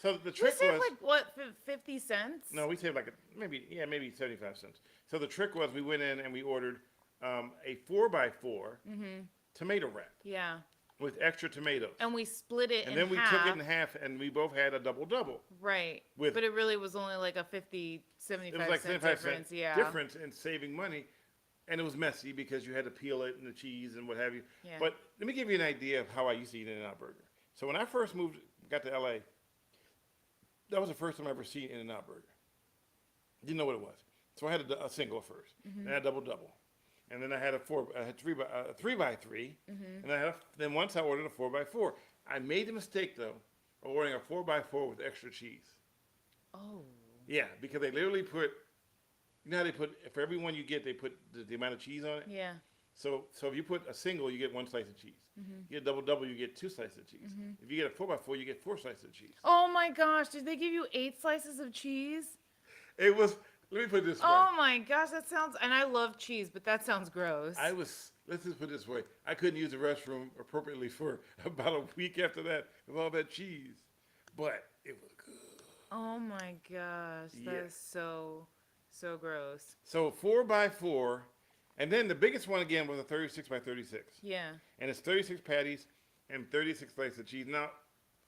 So the trick saved was like what, 50 cents? no, we saved like maybe 75 cents. So the trick was we went in and we ordered a 4x4 tomato wrap. Yeah. With extra tomatoes. And we split it and in half. then we took it in half, and we both had a double-double. Right. With, but it really was only like a 50, 75 it was like cent 75 difference. cent difference in saving money. And it was messy because you had to peel it and the cheese and what have you. Yeah. But let me give you an idea of how I used to eat In-N-Out Burger. So when I first got to L.A., that was the first time I ever seen In-N-Out Burger. Didn't know what it was. So I had a single first, and a double-double. And then I had a 3x3, and then once I ordered a 4x4. I made the mistake though of ordering a 4x4 with extra cheese. Oh. Yeah, because they literally put, you know how they put for every one you get, they put the amount of cheese on it. Yeah. So if you put a single, you get 1 slice of cheese. You get a double, you get 2 slices of cheese. If you get a 4x4, you get 4 slices of cheese. Oh my gosh! Did they give you 8 slices of cheese? It was. Let me put it this way. Oh my gosh, that sounds. And I love cheese, but that sounds gross. Let's just put it this way. I couldn't use the restroom appropriately for about a week after that with all that cheese. But it was good. Oh my gosh, that is so gross. So 4x4, and then the biggest one again was a 36x36. Yeah. And it's 36 patties and 36 slices of cheese. Now,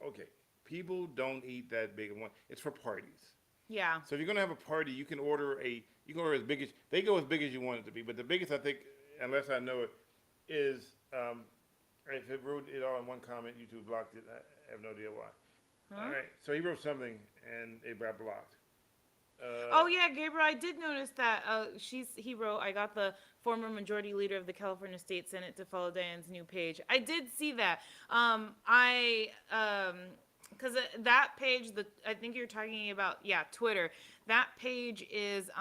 okay, people don't eat that big of one. It's for parties. Yeah. So if you're gonna have a party, you can order as big as they go as big as you want it to be. But the biggest, I think, unless I know it, is if it wrote it all in one comment, YouTube blocked it. I have no idea why. Huh? All right, so he wrote something and it got blocked. Oh yeah, Gabriel, I did notice that. He wrote, I got the former majority leader of the California State Senate to follow Diane's new page. I did see that. Because that page, I think you're talking about, Twitter. That page is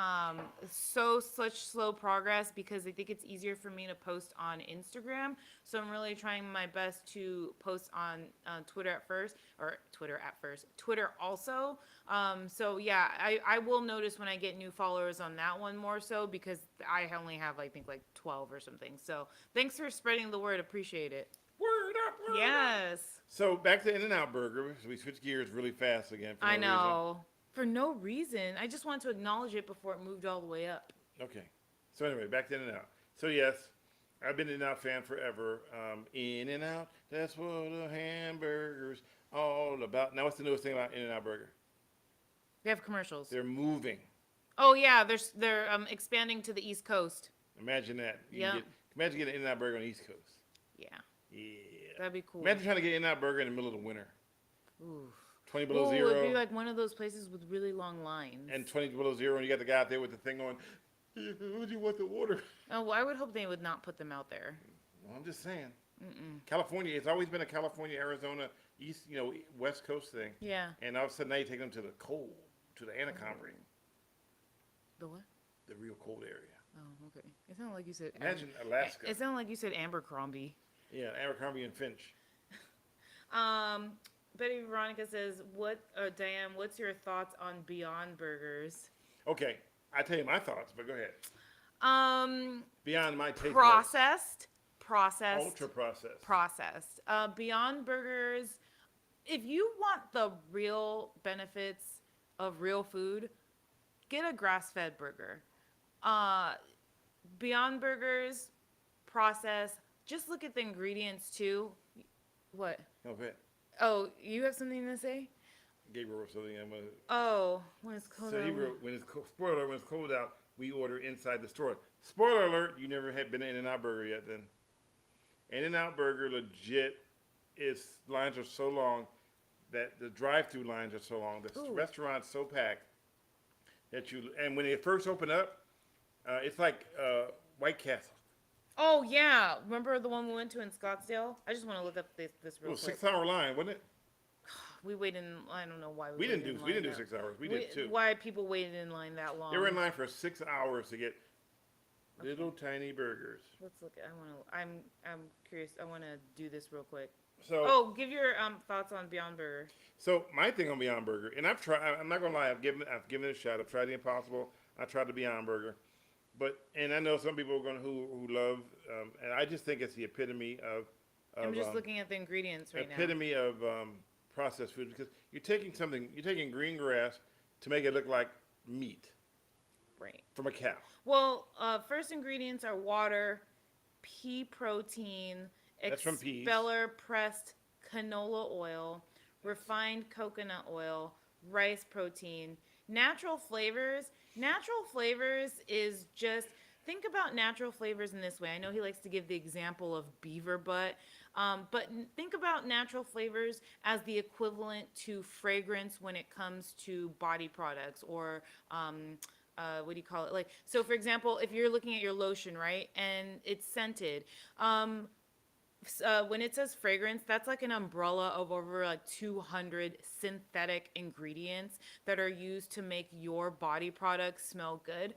such slow progress because I think it's easier for me to post on Instagram. So I'm really trying my best to post on Twitter also. So yeah, I will notice when I get new followers on that one more so because I only have I think like 12 or something. So thanks for spreading the word. Appreciate it. Word up, word Yes. up. So back to In-N-Out Burger. So we switched gears really fast again. I know. For no reason. I just wanted to acknowledge it before it moved all the way up. Okay. So anyway, back to In-N-Out. So yes, I've been an In-N-Out fan forever. In-N-Out, that's what a hamburger's all about. Now what's the newest thing about In-N-Out Burger? They have commercials. They're moving. Oh yeah, they're expanding to the East Coast. Imagine that. Yeah. Imagine getting an In-N-Out Burger on the East Coast. Yeah. Yeah. That'd be cool. Imagine trying to get In-N-Out Burger in the middle of the winter. Ooh. 20 below zero. It'd be like one of those places with really long lines. And 20 below zero, and you got the guy out there with the thing on. Would you want the water? Oh, well, I would hope they would not put them out there. Well, I'm just saying. California, it's always been a California, Arizona, East, West Coast thing. Yeah. And all of a sudden now you take them to the cold, to the Anaconda, The what? the real cold area. Oh, okay. It sounded like you said. Imagine Alaska. It sounded like you said Abercrombie. Yeah, Abercrombie and Finch. Betty Veronica says, Diane, what's your thoughts on Beyond Burgers? Okay, I tell you my thoughts, but go ahead. Beyond my taste. Processed. Ultra processed. Processed. Beyond Burgers, if you want the real benefits of real food, get a grass-fed burger. Beyond Burgers, processed. Just look at the ingredients too. What? No, bet. Oh, you have something to say? Gabriel wrote something. Oh, when it's cold So out. he wrote, spoiler, when it's cold out, we order inside the store. Spoiler alert, you never had been to In-N-Out Burger yet then. In-N-Out Burger legit lines are so long that the drive-through lines are so long. The restaurant's so packed that and when they first open up, it's like White Castle. Oh, yeah. Remember the one we went to in Scottsdale? I just want to look up this real quick. It was a 6-hour line, wasn't it? We waited in, I don't know why we didn't do 6 6 hours. We did 2. Why people waited in line that long. They were in line for 6 hours to get little tiny burgers. Let's look. I'm curious. I want to do this real quick. So, give your thoughts on Beyond Burger. so my thing on Beyond Burger, and I've tried. I'm not gonna lie. I've given it a shot. I've tried the Impossible. I tried the Beyond Burger, and I know some people are gonna who love, and I just think it's the epitome I'm of just looking at the ingredients right now. epitome of processed food because you're taking green grass to make it look like meat Right. from a cow. Well, first ingredients are water, pea protein, That's from peas. expeller pressed canola oil, refined coconut oil, rice protein, natural flavors. Natural flavors is just think about natural flavors in this way. I know he likes to give the example of beaver butt, but think about natural flavors as the equivalent to fragrance when it comes to body products or what do you call it? Like, so for example, if you're looking at your lotion, right, and it's scented, when it says fragrance, that's like an umbrella of over like 200 synthetic ingredients that are used to make your body products smell good.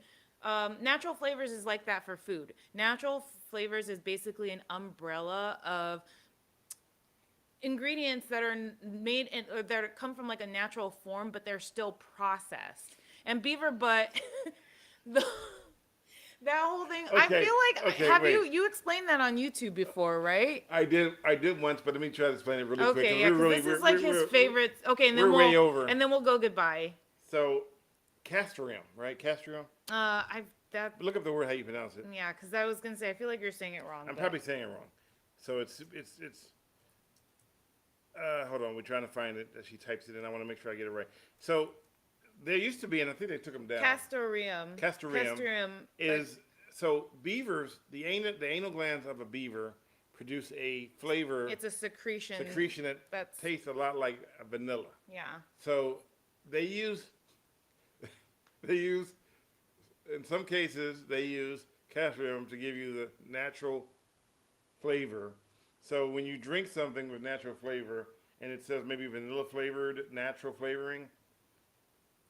Natural flavors is like that for food. Natural flavors is basically an umbrella of ingredients that are made or that come from like a natural form, but they're still processed. And beaver butt, the that whole thing. I feel like have you explained that on YouTube before, right? I did once, but let me try to explain it really quick. Okay, yeah, because this is like his favorite. Okay, and then we're way over. And then we'll go goodbye. So, castoreum, right? Castoreum. Look up the word how you pronounce it. Yeah, because I was gonna say I feel like you're saying it wrong. I'm probably saying it wrong. So it's. Hold on, we're trying to find it. She types it in. I want to make sure I get it right. So. There used to be, and I think they took them down. Castoreum is so beavers. The anal glands of a beaver produce a flavor. It's a secretion. That tastes a lot like vanilla. Yeah. So they use in some cases they use castoreum to give you the natural flavor. So when you drink something with natural flavor and it says maybe vanilla flavored natural flavoring.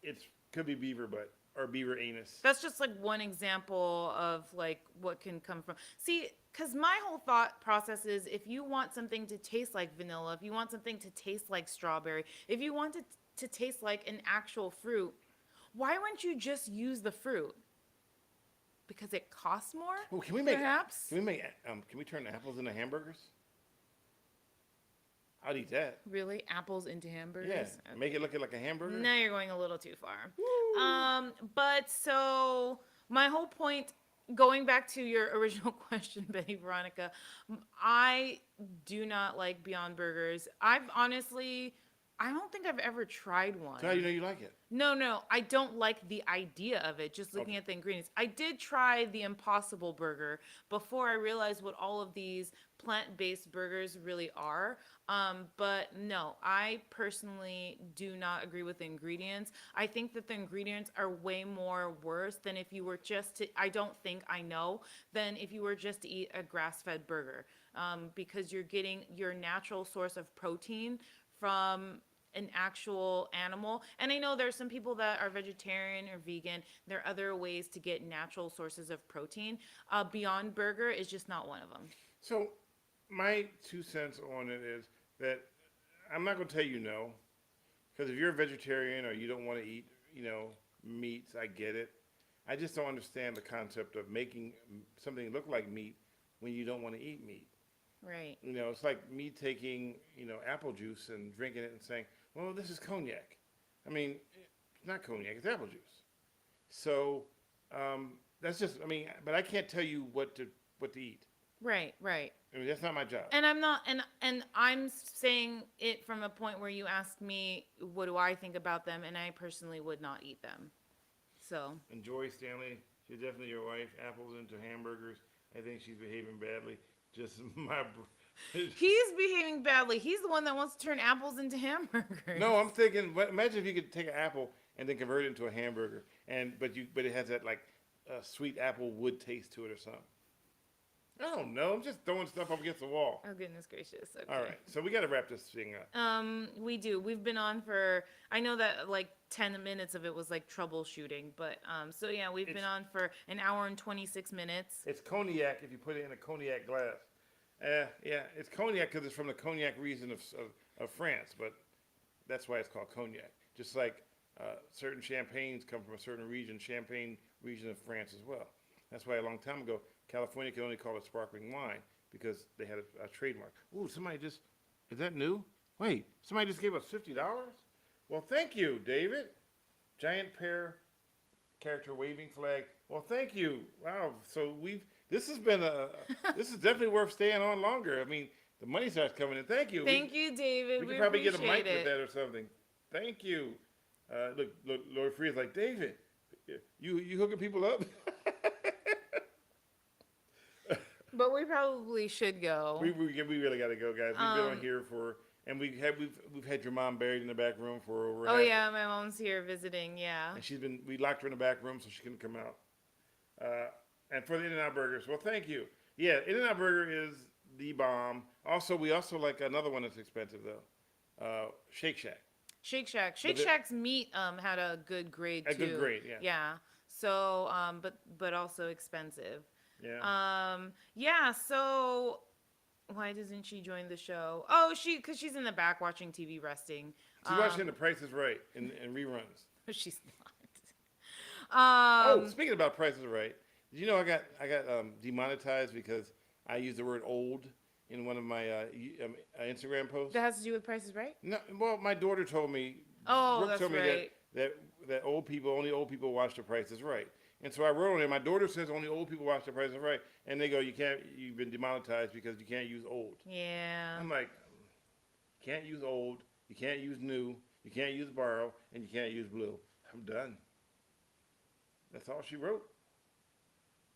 It could be beaver butt or beaver anus. That's just like one example of like what can come from. See, because my whole thought process is if you want something to taste like vanilla, if you want something to taste like strawberry, if you want it to taste like an actual fruit, why wouldn't you just use the fruit? Because it costs more? Oh, can we make? Perhaps? Can we turn apples into hamburgers? I'd eat that. Really? Apples into hamburgers? Yeah. Make it look like a hamburger? No, you're going a little too far. But so my whole point, going back to your original question, Betty Veronica, I do not like Beyond Burgers. I don't think I've ever tried one. So how do you know you like it? No, I don't like the idea of it, just looking at the ingredients. I did try the Impossible Burger before I realized what all of these plant-based burgers really are. But no, I personally do not agree with the ingredients. I think that the ingredients are way more worse than if you were just to, than if you were just to eat a grass-fed burger. Because you're getting your natural source of protein from an actual animal. And I know there's some people that are vegetarian or vegan. There are other ways to get natural sources of protein. Beyond Burger is just not one of them. So my 2 cents on it is that I'm not going to tell you no, because if you're a vegetarian or you don't want to eat, meats, I get it. I just don't understand the concept of making something look like meat when you don't want to eat meat. Right. It's like me taking, apple juice and drinking it and saying, well, this is cognac. I mean, it's not cognac, it's apple juice. So that's just, but I can't tell you what to eat. Right. That's not my job. And I'm not, and I'm saying it from a point where you asked me, what do I think about them? And I personally would not eat them. So. Enjoy, Stanley. She's definitely your wife. Apples into hamburgers. I think she's behaving badly. Just my. He's behaving badly. He's the one that wants to turn apples into hamburgers. No, I'm thinking. Imagine if you could take an apple and then convert it into a hamburger, but it has that like sweet apple wood taste to it or something. I don't know. I'm just throwing stuff up against the wall. Oh, goodness gracious. Okay. All right. So we got to wrap this thing up. We do. We've been on for, I know that like 10 minutes of it was like troubleshooting, but so yeah, we've been on for an hour and 26 minutes. It's cognac if you put it in a cognac glass. Yeah, it's cognac because it's from the cognac region of France, but that's why it's called cognac. Just like certain champagnes come from a certain region, Champagne region of France as well. That's why a long time ago, California could only call it sparkling wine because they had a trademark. Ooh, is that new? Wait, somebody just gave us $50? Well, thank you, David. Giant pear character waving flag. Well, thank you. Wow, so this is definitely worth staying on longer. I mean, the money starts coming in. Thank you. Thank you, David. We could probably get a mic with that or something. Thank you. Look, Lord Free's like, David, you hooking people up? But we probably should go. We really got to go, guys. We've been on here and we've had your mom buried in the back room for over. Oh yeah, my mom's here visiting. Yeah. And we locked her in the back room so she couldn't come out. And for the In-N-Out burgers, well, thank you. Yeah, In-N-Out burger is the bomb. Also, we also like another one that's expensive though. Shake Shack. Shake Shack. Shake Shack's meat had a good grade too. A good grade, yeah. Yeah. So, but also expensive. Yeah. Yeah. So, why doesn't she join the show? Oh, because she's in the back watching TV, resting. She's watching The Price is Right in reruns. She's not. Speaking about Price is Right, did you know I got demonetized because I used the word old in one of my Instagram posts? That has to do with Price is Right? No. Well, my daughter told me. Oh, Brooke that's told me right. that only old people watch The Price is Right. And so I wrote on there, my daughter says only old people watch The Price is Right. And they go, you've been demonetized because you can't use old. Yeah. I'm like, you can't use old, you can't use new, you can't use borrow, and you can't use blue. I'm done. That's all she wrote.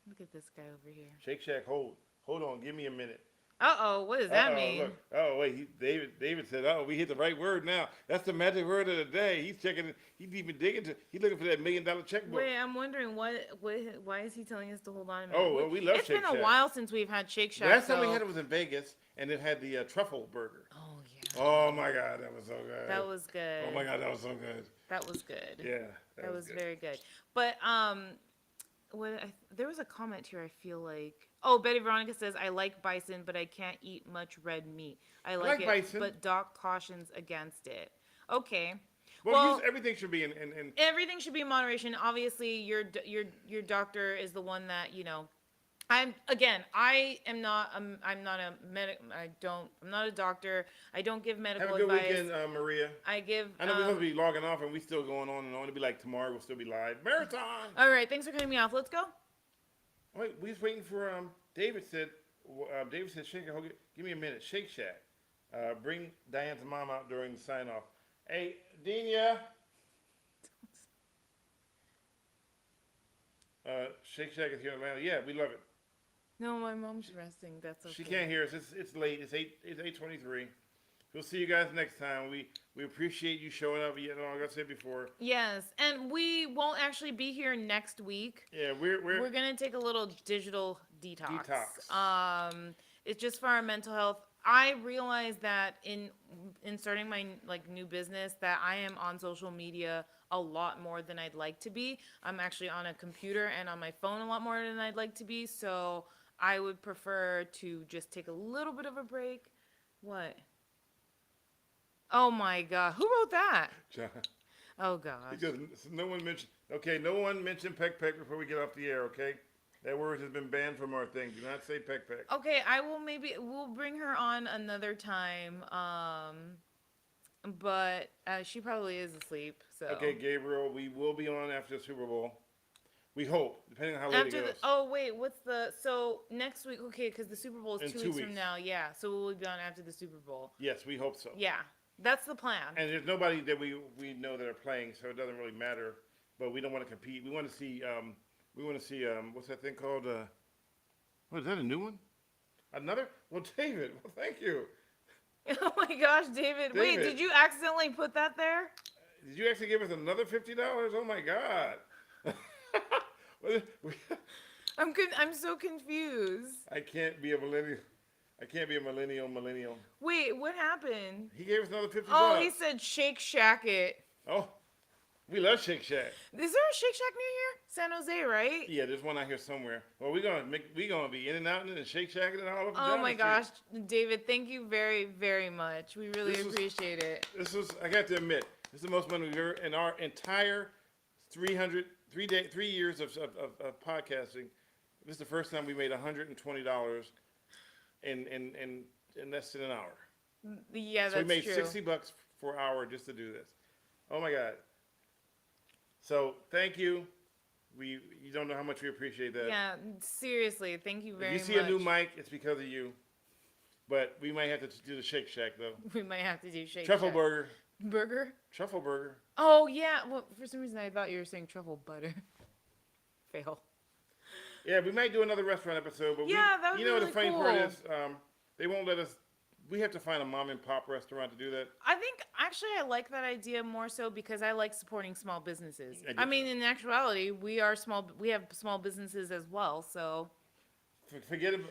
Look at this guy over here. Shake Shack, hold on, give me a minute. Uh-oh, what does that mean? Look. Oh, wait, David said, we hit the right word now. That's the magic word of the day. He's checking it. He's even he's looking for that $1 million checkbook. Wait, I'm wondering why is he telling us to hold on a minute? Oh, well, we love Shake Shack. It's been a while since we've had Shake Shack. Last time we had it was in Vegas, and it had the truffle burger. Oh, yeah. Oh, my God, that was so good. That was good. Oh, my God, that was so good. That was good. Yeah. That was very good. But, there was a comment here, I feel like. Oh, Betty Veronica says, I like bison, but I can't eat much red meat. I like it, bison. But Doc cautions against it. Okay. Well, everything should be in everything should be in moderation. Obviously, your doctor is the one that, I'm not a doctor. I don't give medical advice. Have a good weekend, Maria. I know we're going to be logging off and we still going on and on. It'll be like tomorrow. We'll still be live. Marathon. All right. Thanks for cutting me off. Let's go. Wait, we just waiting for David said, Shake Shack, give me a minute. Shake Shack. Bring Diane's mom out during the sign off. Hey, Dina. Shake Shack is here in Atlanta. Yeah, we love it. No, my mom's resting. That's okay. She can't hear us. It's late. It's 8:23. We'll see you guys next time. We appreciate you showing up. Like I said before. Yes, and we won't actually be here next week. Yeah, we're gonna take a little digital detox. It's just for our mental health. I realized that in starting my new business that I am on social media a lot more than I'd like to be. I'm actually on a computer and on my phone a lot more than I'd like to be. So I would prefer to just take a little bit of a break. What? Oh my God. Who wrote that? John. Oh God. Because no one mentioned Peck Peck before we get off the air, okay? That word has been banned from our thing. Do not say Peck Peck. Okay, we'll bring her on another time. But she probably is asleep. So. Okay, Gabriel, we will be on after the Super Bowl. We hope, depending on how late it goes. So next week, okay, because the Super Bowl is 2 weeks from now. Yeah, so we'll be on after the Super Bowl. Yes, we hope so. Yeah, that's the plan. And there's nobody that we know that are playing, so it doesn't really matter. But we don't want to compete. We want to see, what's that thing called? What, is that a new one? Another? Well, David, thank you. Oh my gosh, David. Wait, did you accidentally put that there? Did you actually give us another $50? Oh my God. I'm so confused. I can't be a millennial. Wait, what happened? He gave us another $50. Oh, he said Shake Shack it. Oh. We love Shake Shack. Is there a Shake Shack near here? San Jose, right? Yeah, there's one out here somewhere. Well, we're gonna be in and out and Shake Shack and all over. Oh my gosh, David, thank you very, very much. We really appreciate it. I got to admit, this is the most money we've ever in our entire 3 years of podcasting. This is the first time we made $120 in less than an hour. Yeah, so that's we made true. $60 for an hour just to do this. Oh my God. So thank you. You don't know how much we appreciate that. Yeah, seriously, thank you very much. If you see a new mic, it's because of you. But we might have to do the Shake Shack though. We might have to do Shake Truffle Shack. burger. Burger? Truffle burger. Oh yeah. Well, for some reason I thought you were saying truffle butter. Fail. Yeah, we might do another restaurant episode, but that would be really the funny cool. part is, they won't let us. We have to find a mom and pop restaurant to do that. I think actually I like that idea more so because I like supporting small businesses. I mean, in actuality, we have small businesses as well. So Forget about.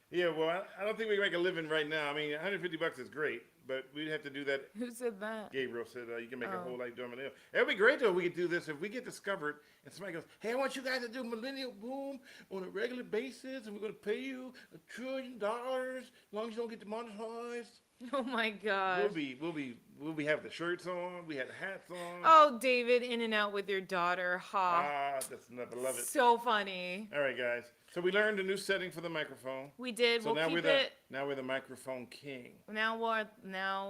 Yeah, well, I don't think we can make a living right now. I mean, $150 is great, but we'd have to do that. Who said that? Gabriel said you can make a whole life doing it. It would be great though if we could do this. If we get discovered and somebody goes, "Hey, I want you guys to do Millennial Boom on a regular basis, and we're going to pay you $1 trillion as long as you don't get demonetized." Oh my gosh. We'll be having the shirts on. We had the hats on. Oh, David, in and out with your daughter. Ha. That's enough. I love it. So funny. All right, guys. So we learned a new setting for the microphone. We did. So we'll keep it. Now we're the microphone king. Now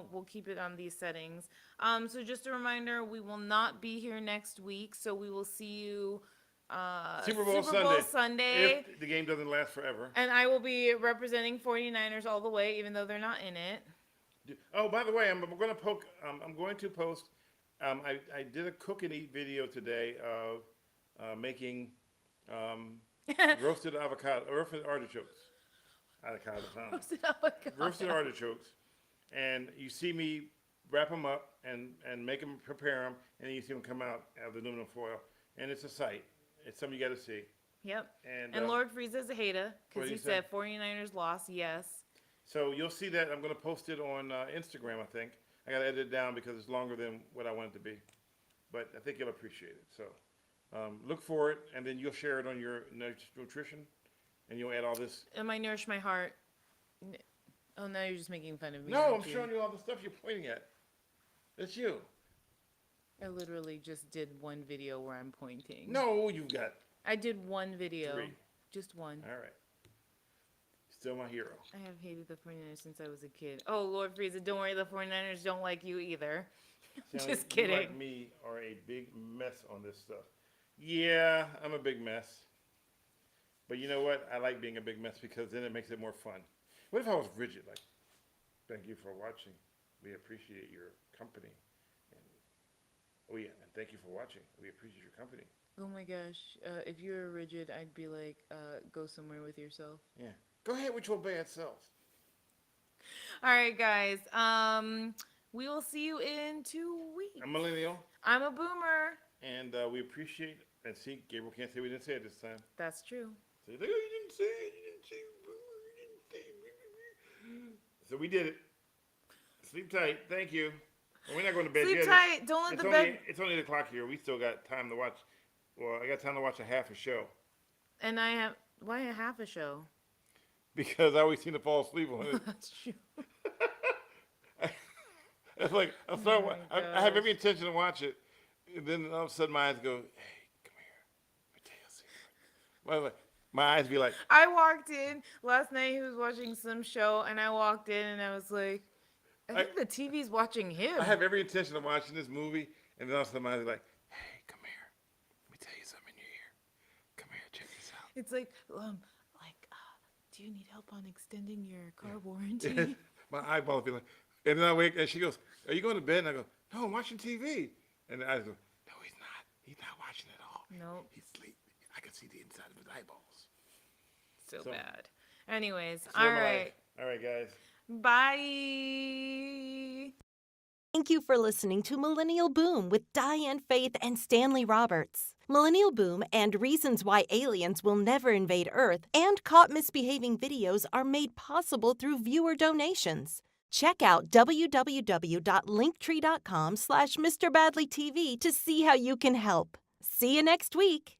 we'll keep it on these settings. So just a reminder, we will not be here next week. So we will see you Super Bowl Sunday. If the game doesn't last forever. And I will be representing 49ers all the way, even though they're not in it. Oh, by the way, I'm going to post. I did a cook and eat video today of making roasted artichokes. Roasted artichokes, and you see me wrap them up and make them, prepare them, and then you see them come out of the aluminum foil, and it's a sight. It's something you got to see. Yep. And Lord Frieza's a hater because he said 49ers lost. Yes. So you'll see that. I'm going to post it on Instagram, I think. I got to edit it down because it's longer than what I want it to be. But I think you'll appreciate it. So look for it, and then you'll share it on your nutrition, and you'll add all this. It might nourish my heart. Oh, now you're just making fun of me. No, I'm showing you all the stuff you're pointing at. It's you. I literally just did one video where I'm pointing. No, you've got. I did one video. 3. Just one. All right. Still my hero. I have hated the 49ers since I was a kid. Oh, Lord Frieza, don't worry, the 49ers don't like you either. Just kidding. You like me are a big mess on this stuff. Yeah, I'm a big mess. But you know what? I like being a big mess because then it makes it more fun. What if I was rigid? Like, thank you for watching. We appreciate your company. And, and thank you for watching. We appreciate your company. Oh my gosh. If you were rigid, I'd be like, go somewhere with yourself. Yeah. Go ahead with your bad self. All right, guys. We will see you in 2 weeks. I'm Millennial. I'm a Boomer. And we appreciate, and see, Gabriel can't say we didn't say it this time. That's true. So you didn't say it, you didn't say Boomer, you didn't say. So we did it. Sleep tight. Thank you. And we're not going to bed yet. Sleep tight. Don't let the bed. It's only 8 o'clock here. We still got time to watch. Well, I got time to watch a half a show. And I have, why a half a show? Because I always seem to fall asleep on it. That's true. It's like I have every intention to watch it, and then all of a sudden my eyes go, "Hey, come here, let me tell you a secret." My eyes be like. I walked in last night. He was watching some show, and I walked in, and I was like, "I think the TV's watching him." I have every intention of watching this movie, and then all of a sudden my eyes be like, "Hey, come here, let me tell you something in your ear. Come here, check this out." It's like, do you need help on extending your car warranty? My eyeball be like. And then I wake, and she goes, "Are you going to bed?" And I go, "No, I'm watching TV." And the eyes go, "No, he's not. He's not watching at all. No, he's asleep. I can see the inside of his eyeballs." So bad. Anyways, so all right. All right, guys. Bye. Thank you for listening to Millennial Boom with Diane Faith and Stanley Roberts. Millennial Boom and Reasons Why Aliens Will Never Invade Earth and Caught Misbehaving videos are made possible through viewer donations. Check out www.linktree.com/MrBadleyTV to see how you can help. See you next week.